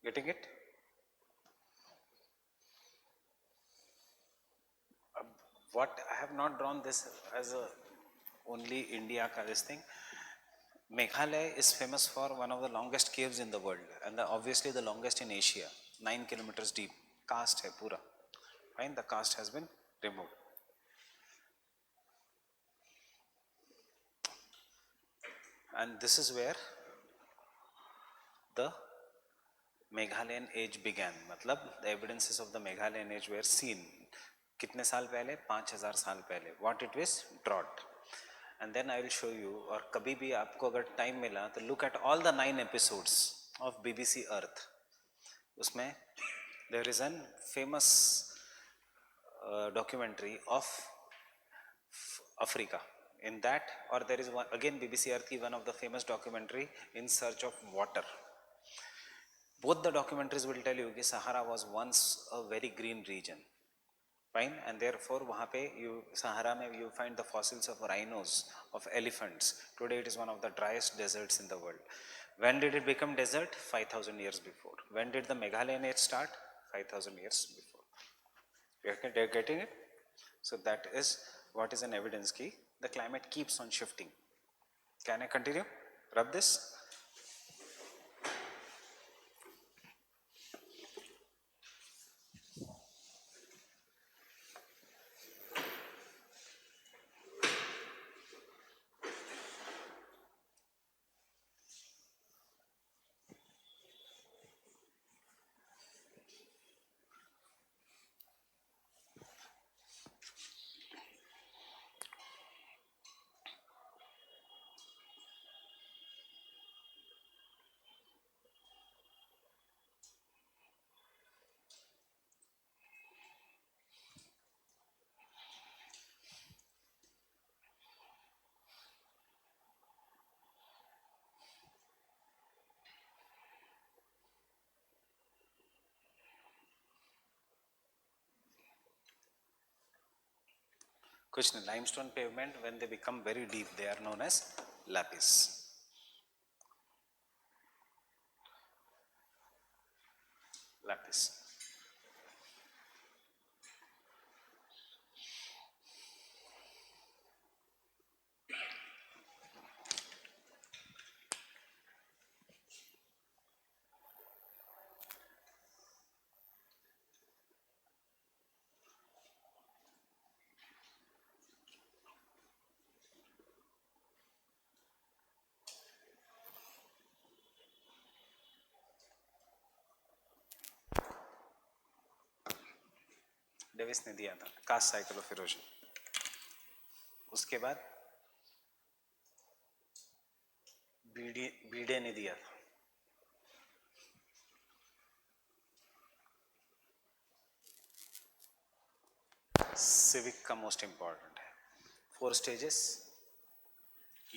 Getting it? What I have not drawn this as a only India ka this thing. Meghalaya is famous for one of the longest caves in the world, and obviously the longest in Asia, 9 kilometers deep. Cast hai pura. Fine, the cast has been removed. And this is where the Meghalayan age began. मतलब the evidences of the Meghalayan age were seen. कितने साल पहले? 5000 साल पहले. What it was? Drought. And then I will show you, और कभी भी आपको अगर टाइम मिला तो look at all the 9 episodes of BBC Earth. उसमें there is an famous documentary of Africa. In that, or there is one, again BBC Earth ki one of the famous documentary in search of water. Both the documentaries will tell you that Sahara was once a very green region. Fine, and therefore वहाँ पे Sahara में you find the fossils of rhinos, of elephants. Today it is one of the driest deserts in the world. When did it become desert? 5,000 years before. When did the Meghalayan age start? 5,000 years before. You're getting it? So that is what is an evidence key. The climate keeps on shifting. Can I continue? Rub this. कुछ नहीं, limestone pavement, when they become very deep, they are known as lapis. Lapis. Davis ने दिया था cast cycle of erosion. उसके बाद बीडे ने दिया था. सिविक का मोस्ट इंपॉर्टेंट है. 4 stages: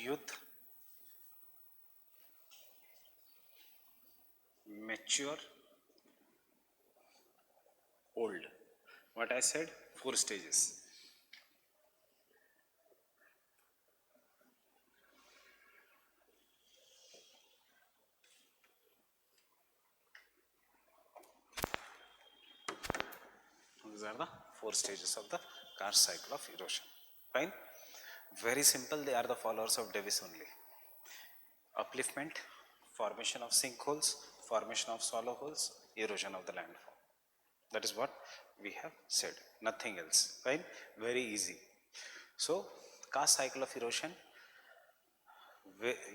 youth, mature, old. What I said? 4 stages. These are the 4 stages of the karst cycle of erosion. Fine. Very simple. They are the followers of Davis only. Upliftment, formation of sinkholes, formation of swallow holes, erosion of the landform. That is what we have said, nothing else. Fine, very easy. So karst cycle of erosion,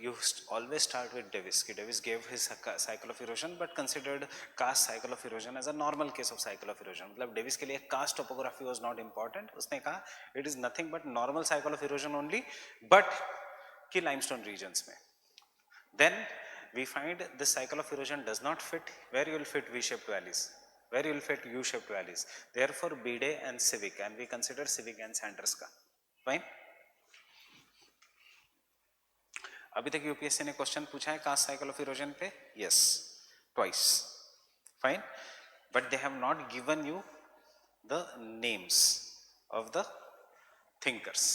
you always start with Davis. Davis gave his cycle of erosion but considered karst cycle of erosion as a normal case of cycle of erosion. मतलब Davis के लिए karst topography was not important. उसने कहा it is nothing but normal cycle of erosion only, but कि limestone regions में. Then we find this cycle of erosion does not fit. Where you will fit V-shaped valleys? Where you will fit U-shaped valleys? Therefore Bede and Civic, and we consider Civic and Sanders का. Fine. अभी तक UPSC ने question पूछा है cast cycle of erosion पे? Yes, twice. Fine, but they have not given you the names of the thinkers.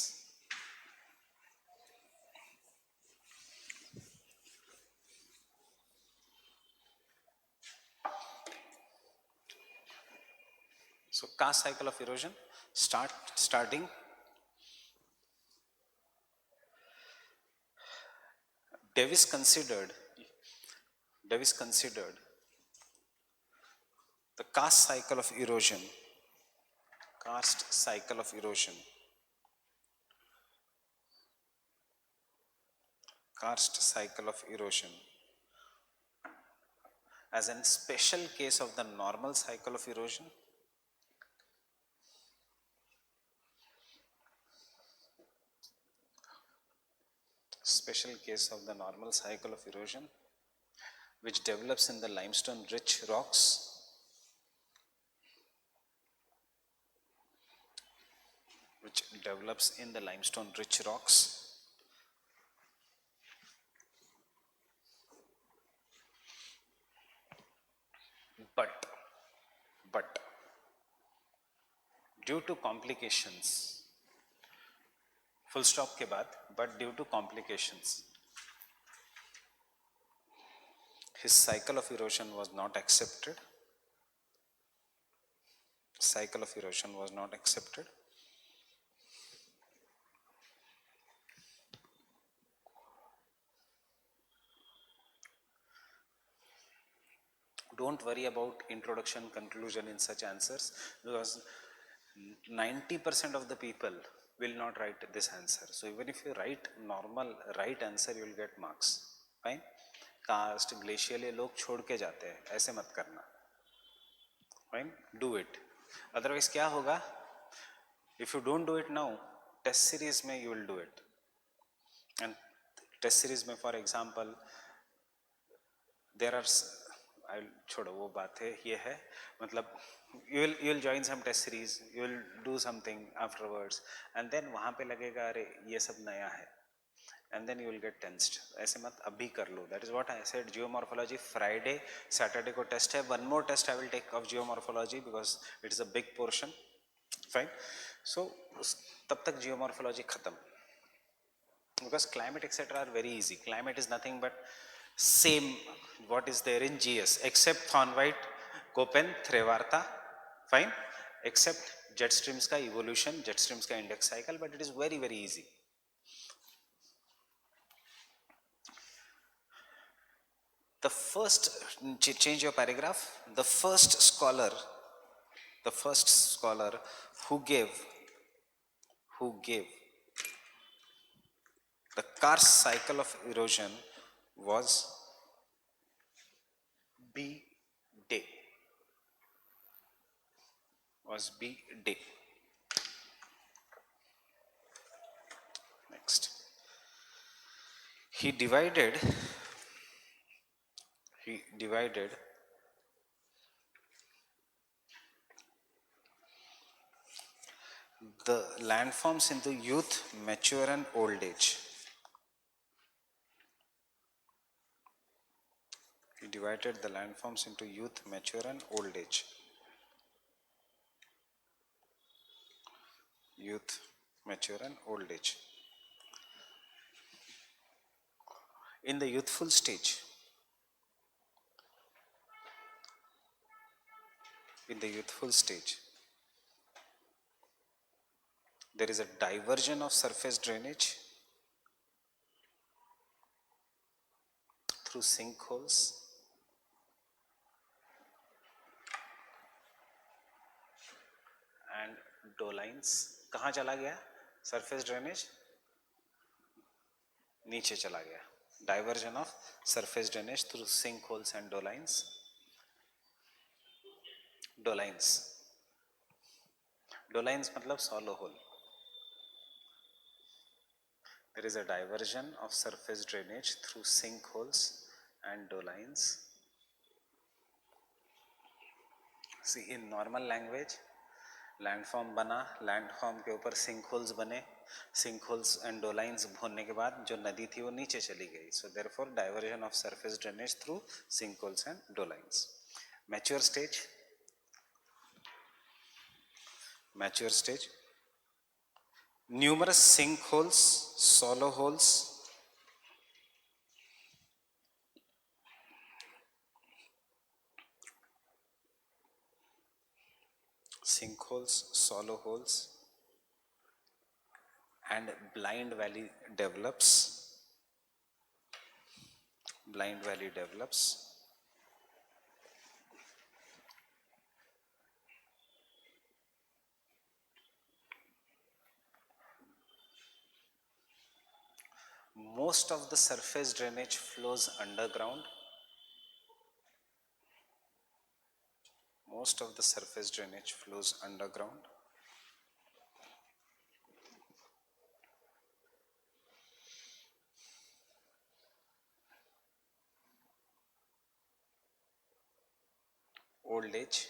So karst cycle of erosion starting Davis considered the karst cycle of erosion as a special case of the normal cycle of erosion, which develops in the limestone rich rocks but due to complications, full stop के बाद, but due to complications his cycle of erosion was not accepted. Don't worry about introduction, conclusion in such answers, because 90% of the people will not write this answer. So even if you write normal right answer, you will get marks. Fine. Karst glacial ये लोग छोड़ के जाते हैं, ऐसे मत करना. Fine, do it. Otherwise क्या होगा, if you don't do it now, test series में you will do it. And test series में फॉर एग्जांपल देयर आर, छोड़ो वो बात है, ये है मतलब you will join some test series, you will do something afterwards, and then वहाँ पे लगेगा अरे ये सब नया है, and then you will get tensed. ऐसे मत अभी कर लो. That is what I said. Geomorphology Friday, Saturday को test है. One more test I will take of geomorphology because it is a big portion. Fine. So तब तक geomorphology खत्म. Because climate etc. are very easy. Climate is nothing but same what is there in GS except Thornwhite, Köppen, Trevarta. Fine. Except jet streams का evolution, jet streams का index cycle, but it is very very easy. The first, change your paragraph, the first scholar who gave the karst cycle of erosion was B. Day. Next, he divided the landforms into youth, mature and old age. He divided the landforms into youth, mature and old age. Youth, mature and old age. In the youthful stage, there is a diversion of surface drainage through sinkholes and dolines. कहाँ चला गया surface drainage? नीचे चला गया. Diversion of surface drainage through sinkholes and dolines. Dolines मतलब shallow hole. There is a diversion of surface drainage through sinkholes and dolines. See, in normal language, landform बना, landform के ऊपर सिंकहोल्स बने, sinkholes and डोलाइंस होने के बाद जो नदी थी वो नीचे चली गई. So therefore diversion of surface drainage through sinkholes and dolines. Mature stage, numerous sinkholes, shallow holes, sinkholes, shallow holes, and blind valley develops. Blind valley develops. Most of the surface drainage flows underground. Most of the surface drainage flows underground. Old age.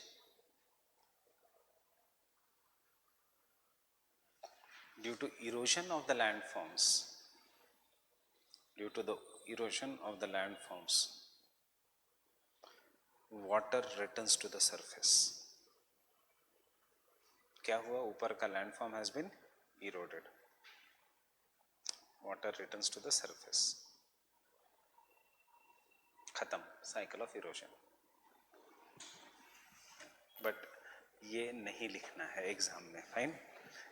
Due to erosion of the landforms. Due to the erosion of the landforms, water returns to the surface. क्या हुआ? ऊपर का landform has been eroded. Water returns to the surface. खत्म cycle of erosion. But ये नहीं लिखना है exam में, फाइन?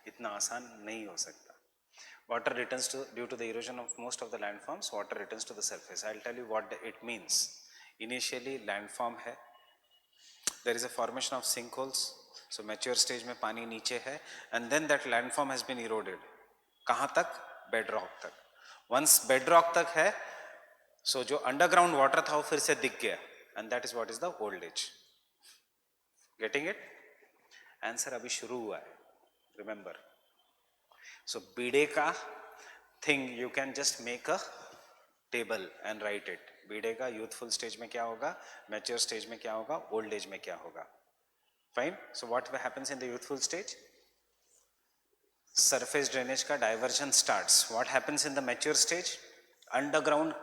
इतना आसान नहीं हो सकता. Water returns to, due to the erosion of most of the landforms, water returns to the surface. I'll tell you what it means. Initially landform है, there is a formation of sinkholes, so mature stage में पानी नीचे है, and then that landform has been eroded. कहाँ तक? bedrock तक. Once bedrock तक है, so जो underground water था वो फिर से दिख गया, and that is what is the old age. Getting it? Answer अभी शुरू हुआ है, remember. So बीडे का thing you can just make a table and write it. बीडे का youthful stage में क्या होगा, mature stage में क्या होगा, old age में क्या होगा. Fine. So what happens in the youthful stage? Surface drainage का diversion starts. What happens in the mature stage? Underground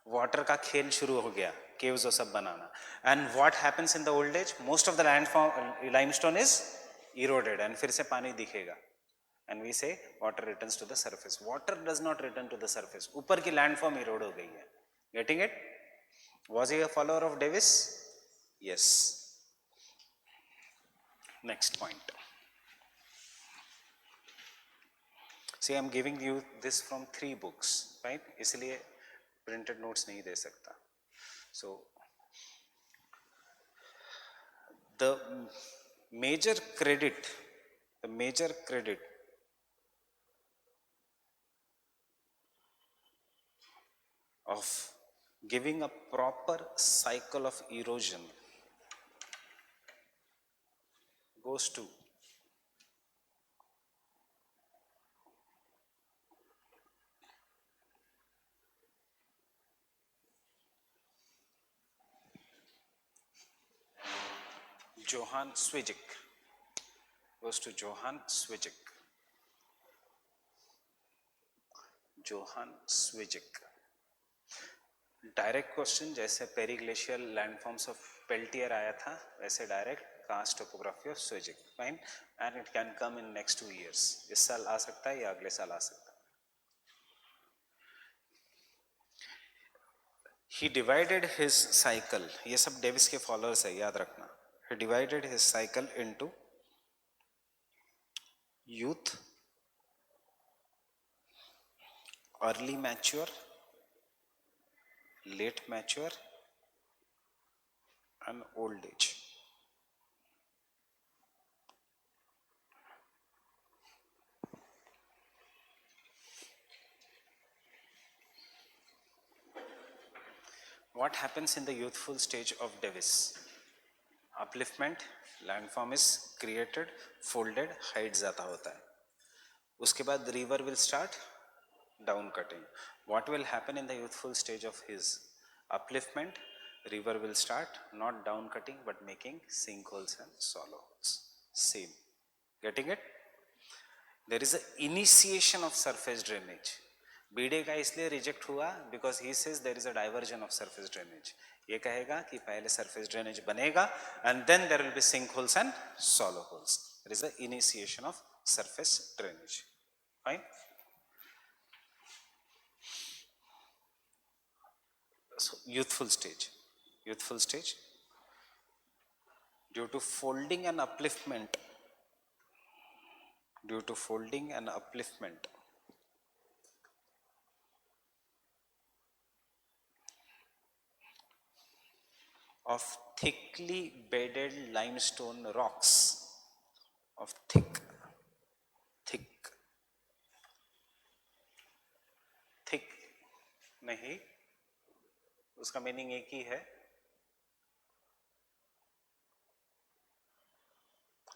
water का खेल शुरू हो गया, caves और सब बनाना. And what happens in the old age? Most of the limestone is eroded and फिर से पानी दिखेगा. And we say water returns to the surface. Water does not return to the surface. ऊपर की landform erode हो गई है. Getting it? Was he a follower of Davis? Yes. Next point. See, I am giving you this from 3 books, right? इसलिए printed notes नहीं दे सकता. So the major credit of giving a proper cycle of erosion goes to Johann Swijik. Goes to Johann Swijik. Johann Swijik. Direct question जैसे periglacial landforms of Peltier आया था, वैसे direct karst topography of Cvijic. Fine. And it can come in next 2 years. इस साल आ सकता है या अगले साल आ सकता है. ही डिवाइडेड हिज साइकिल, ये सब डेविस के फॉलोअर्स है, याद रखना. He divided his cycle into youth, early mature, late mature and old age. What happens in the youthful stage of Davis? Upliftment, landform is created, folded, height ज़्यादा होता है. उसके बाद river will start down cutting. What will happen in the youthful stage of his? Upliftment, river will start not down cutting but making sinkholes and shallow holes. Same. Getting it? There is a initiation of surface drainage. बीडे का इसलिए reject हुआ because he says there is a diversion of surface drainage. ये कहेगा कि पहले surface drainage बनेगा and then there will be sink holes and swallow holes. There is the initiation of surface drainage. Fine. So youthful stage due to folding and upliftment, of thickly bedded limestone rocks, of thick नहीं, उसका meaning एक ही है,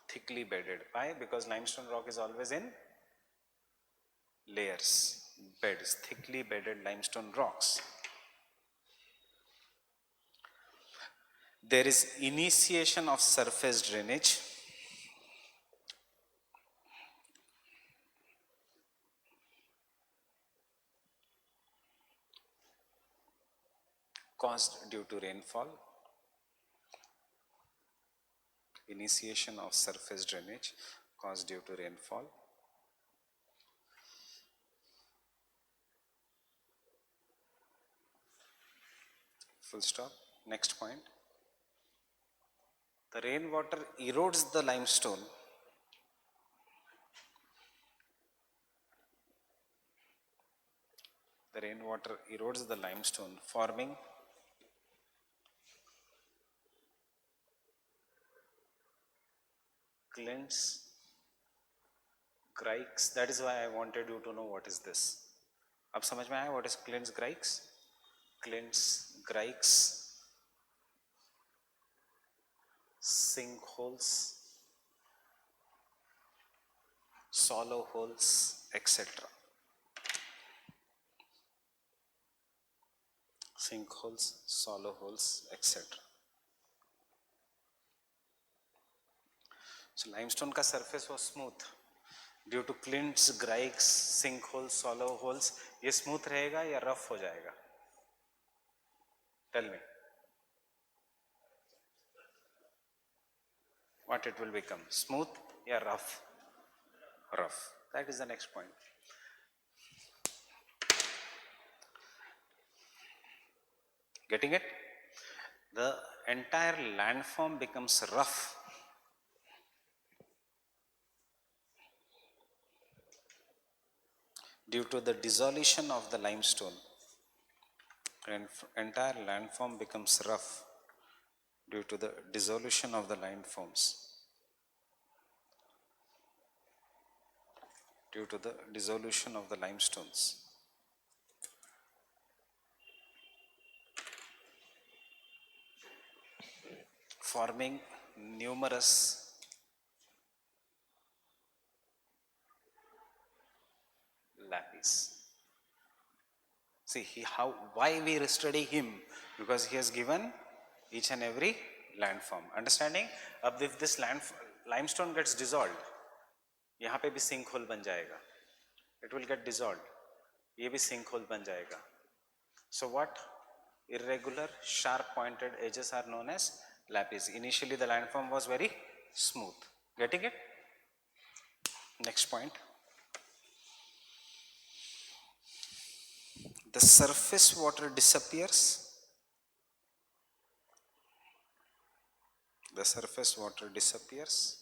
thickly bedded. Why? Because limestone rock is always in layers, beds, thickly bedded limestone rocks. There is initiation of surface drainage, caused due to rainfall. Initiation of surface drainage caused due to rainfall. Full stop. Next point. The rainwater erodes the limestone forming Clint's Grikes. That is why I wanted you to know what is this. अब समझ में आया what is Clint's Grikes? Clint's Grikes, sinkholes, shallow holes, etc. Sinkholes, shallow holes, etc. So limestone का surface was smooth. Due to Clint's Grikes, sinkholes, shallow holes, ये smooth रहेगा या rough हो जाएगा? Tell me. What it will become? Smooth या rough? Rough. That is the next point. Getting it? The entire landform becomes rough due to the dissolution of the limestone. Entire landform becomes rough due to the dissolution of the landforms. Due to the dissolution of the limestones. Forming numerous lapis. See, why we study him? Because he has given each and every landform. Understanding? अब if this limestone gets dissolved, यहाँ पे भी sinkhole बन जाएगा. It will get dissolved. ये भी sinkhole बन जाएगा. So what? Irregular, sharp-pointed edges are known as lapis. Initially, the landform was very smooth. Getting it? Next point. The surface water disappears. The surface water disappears.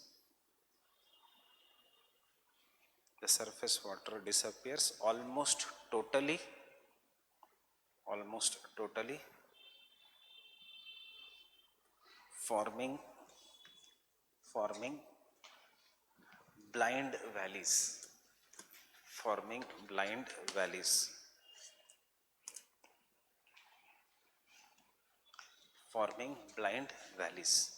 The surface water disappears almost totally. Almost totally. Forming blind valleys. Forming blind valleys. Forming blind valleys.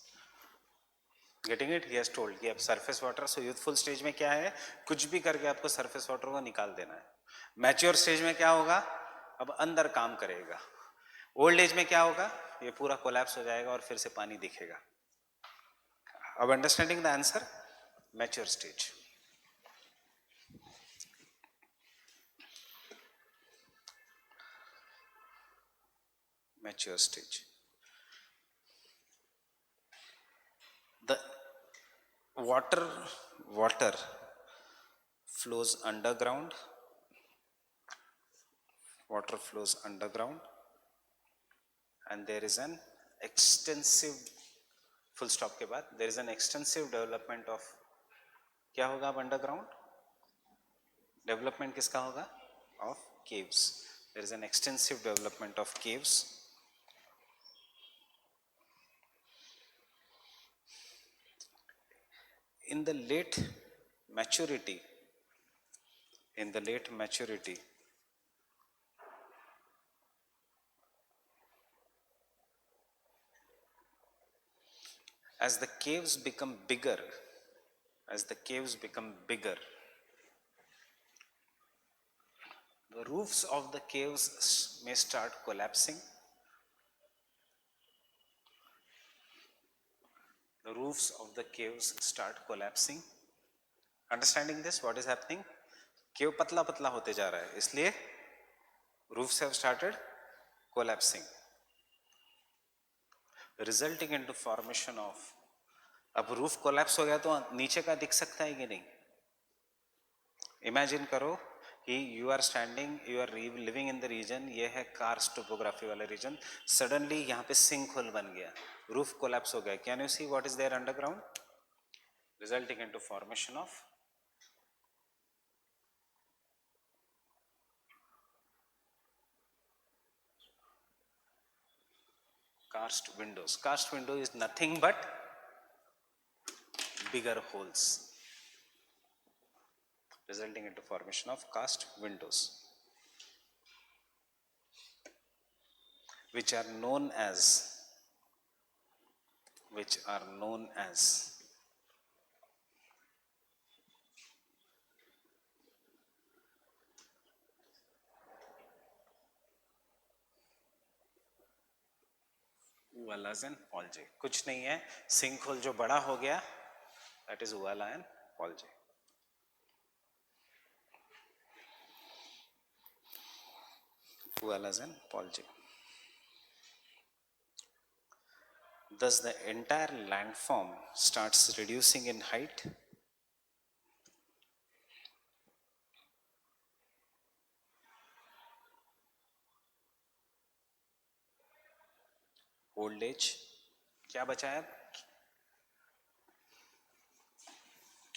Getting it? He has told कि अब surface water, so youthful stage में क्या है? कुछ भी करके आपको surface water को निकाल देना है. Mature stage में क्या होगा? अब अंदर काम करेगा. Old age में क्या होगा? ये पूरा collapse हो जाएगा और फिर से पानी दिखेगा. अब understanding the answer? Mature stage. Mature stage. The water flows underground. Water flows underground, and there is an extensive full stop के बाद there is an extensive development of, क्या होगा अब अंडरग्राउंड डेवलपमेंट किसका होगा, of caves. There is an extensive development of caves. In the late maturity, in the late maturity, as the caves become bigger, as the caves become bigger, the roofs of the caves may start collapsing. The roofs of the caves start collapsing. Understanding this, what is happening? Cave patla patla hote ja raha hai, isliye roofs have started collapsing, resulting into formation of, अब roof collapse हो गया तो नीचे का दिख सकता है कि नहीं? इमेजिन करो कि you are standing, you are living in the region, ये है कार्स्ट टोपोग्राफी वाला रीजन, सडनली यहाँ पे सिंक होल बन गया, रूफ कोलैप्स हो गया. Can you see what is there underground? Resulting into formation of karst windows. Karst window is nothing but bigger holes, resulting into formation of karst windows, which are known as Uvalas and Polje. कुछ नहीं है, sink hole जो बड़ा हो गया, that is Uvala and Polje. Uvalas and Polje. Thus the entire landform starts reducing in height. Old age, क्या बचा है?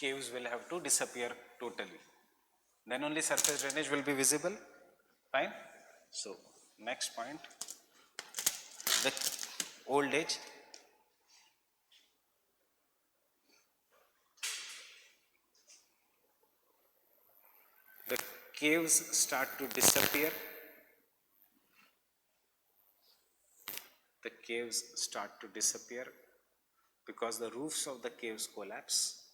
Caves will have to disappear totally. Then only surface drainage will be visible. Fine. So next point, the old age. The caves start to disappear. The caves start to disappear because the roofs of the caves collapse.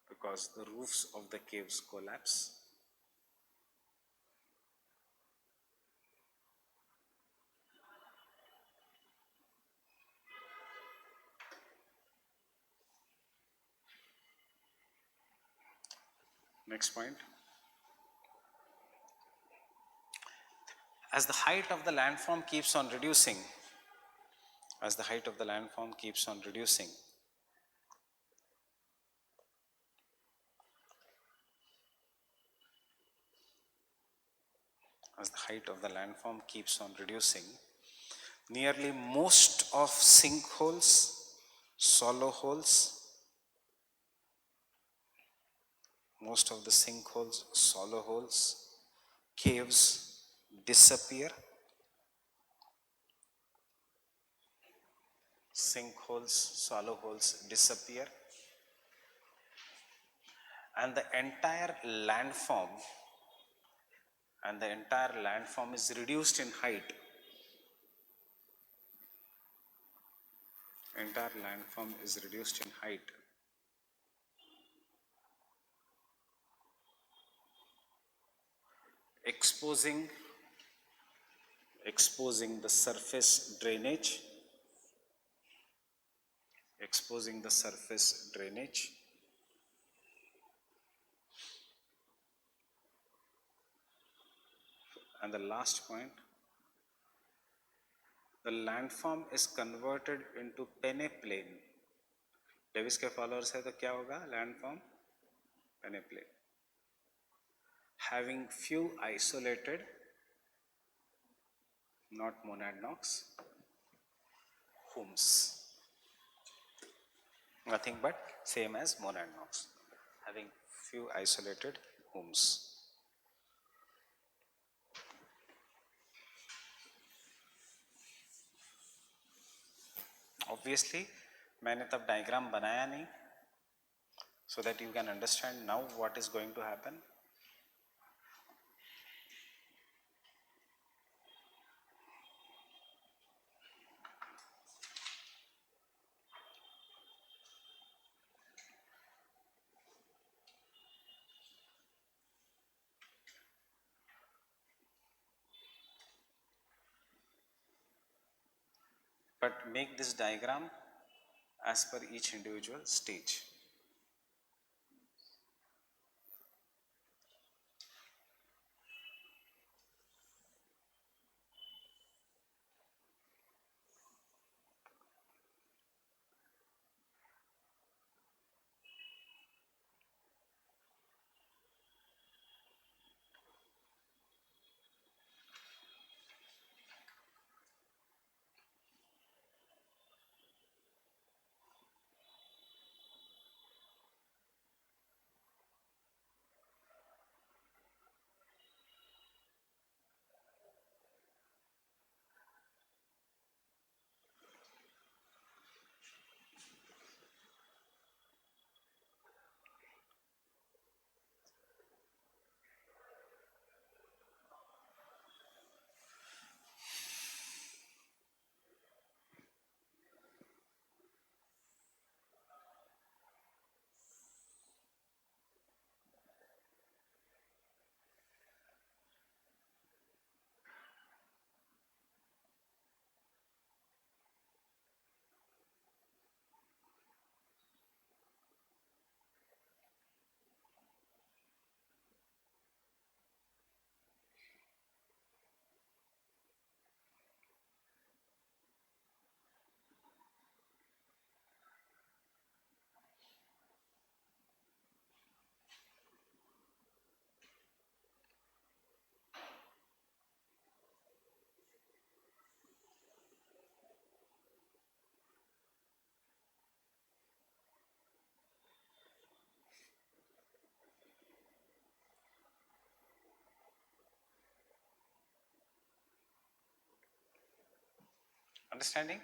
Because the roofs of the caves collapse. Next point. As the height of the landform keeps on reducing, as the height of the landform keeps on reducing, as the height of the landform keeps on reducing, nearly most of sinkholes, swallow holes, most of the sinkholes, swallow holes, caves disappear. Sinkholes, swallow holes disappear, and the entire landform is reduced in height. Entire landform is reduced in height. Exposing the surface drainage, exposing the surface drainage, and the last point, the landform is converted into peneplain. Davis के followers है तो क्या होगा? Landform peneplain, having few isolated, not monadnocks, homes. Nothing but same as monadnocks, having few isolated homes. Obviously मैंने तब diagram बनाया नहीं, so that you can understand now what is going to happen. But make this diagram as per each individual stage. Understanding?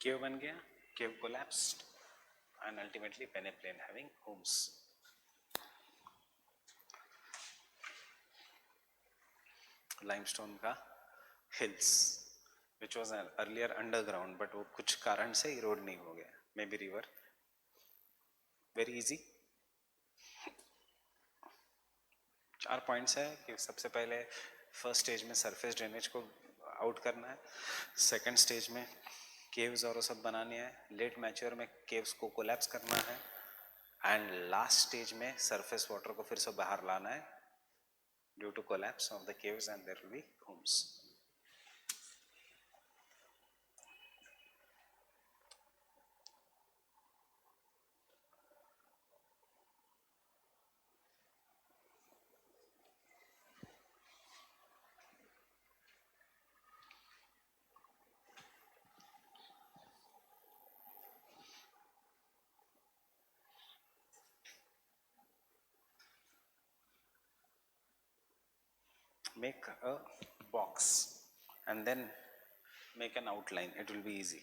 Cave बन गया, cave collapsed, and ultimately peneplain having homes. Limestone का hills, which was earlier underground, but वो कुछ कारण से erode नहीं हो गया. Maybe river. Very easy. 4 points है कि सबसे पहले फर्स्ट स्टेज में सरफेस ड्रेनेज को आउट करना है, सेकंड स्टेज में केव्स और सब बनानी है, लेट मैच्योर में केव्स को कोलैप्स करना है, एंड लास्ट स्टेज में सरफेस वाटर को फिर से बाहर लाना है due to collapse of the caves and there will be hums. Make a box and then make an outline, it will be easy.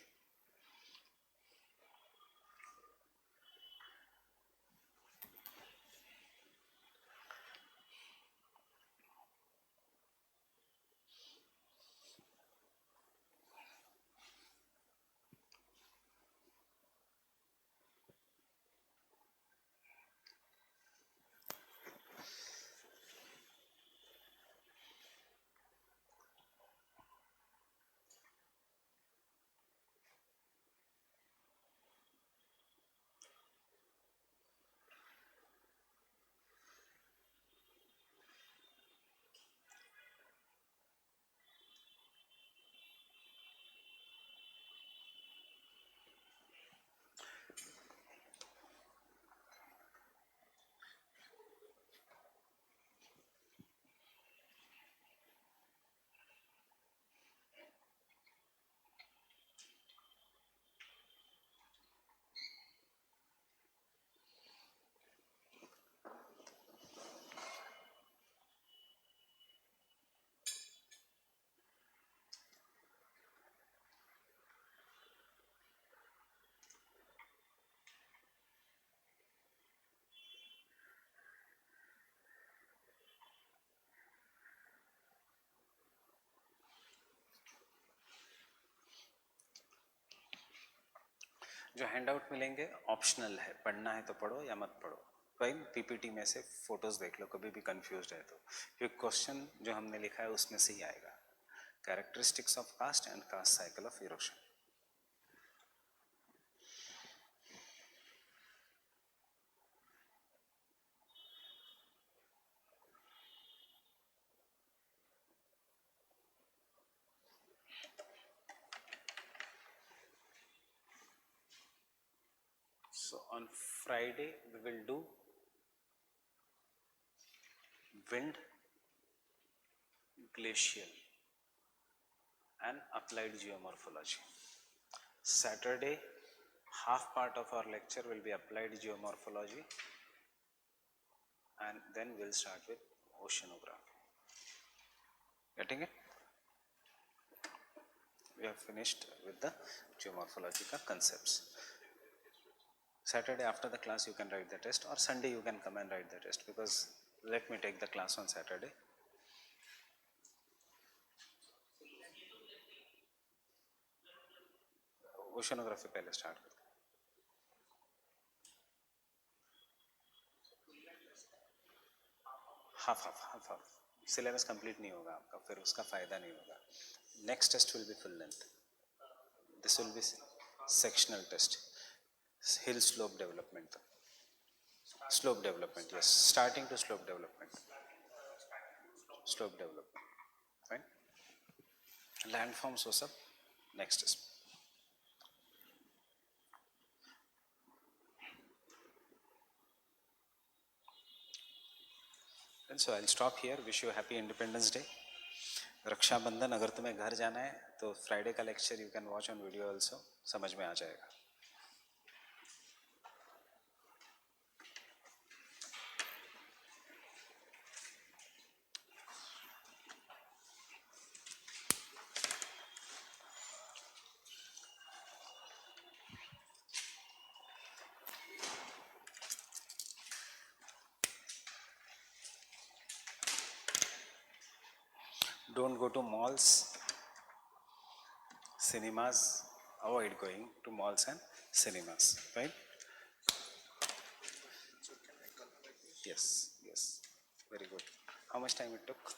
जो हैंडआउट मिलेंगे ऑप्शनल है, पढ़ना है तो पढ़ो या मत पढ़ो। फाइन, पीपीटी में से फोटोज देख लो, कभी भी कंफ्यूज है तो, क्योंकि क्वेश्चन जो हमने लिखा है उसमें से ही आएगा। Characteristics of karst and karst cycle of erosion. So on Friday we will do wind, glacial and applied geomorphology. Saturday, half part of our lecture will be applied geomorphology, and then we'll start with oceanography. Getting it? We have finished with the geomorphological concepts. Saturday after the class you can write the test, or Sunday you can come and write the test, because let me take the class on Saturday. Oceanography पहले start करते हैं. Half syllabus complete नहीं होगा आपका, फिर उसका फायदा नहीं होगा. Next test will be full length. This will be sectional test. Hill slope development, slope development, yes, starting to slope development, slope development. Fine. Landforms वो सब next test. And so I'll stop here. Wish you a happy Independence Day. Rakshabandhan, अगर तुम्हें घर जाना है तो Friday का lecture you can watch on video also, समझ में आ जाएगा. Don't go to malls, cinemas. Avoid going to malls and cinemas. Right? Yes, yes. Very good. How much time it took?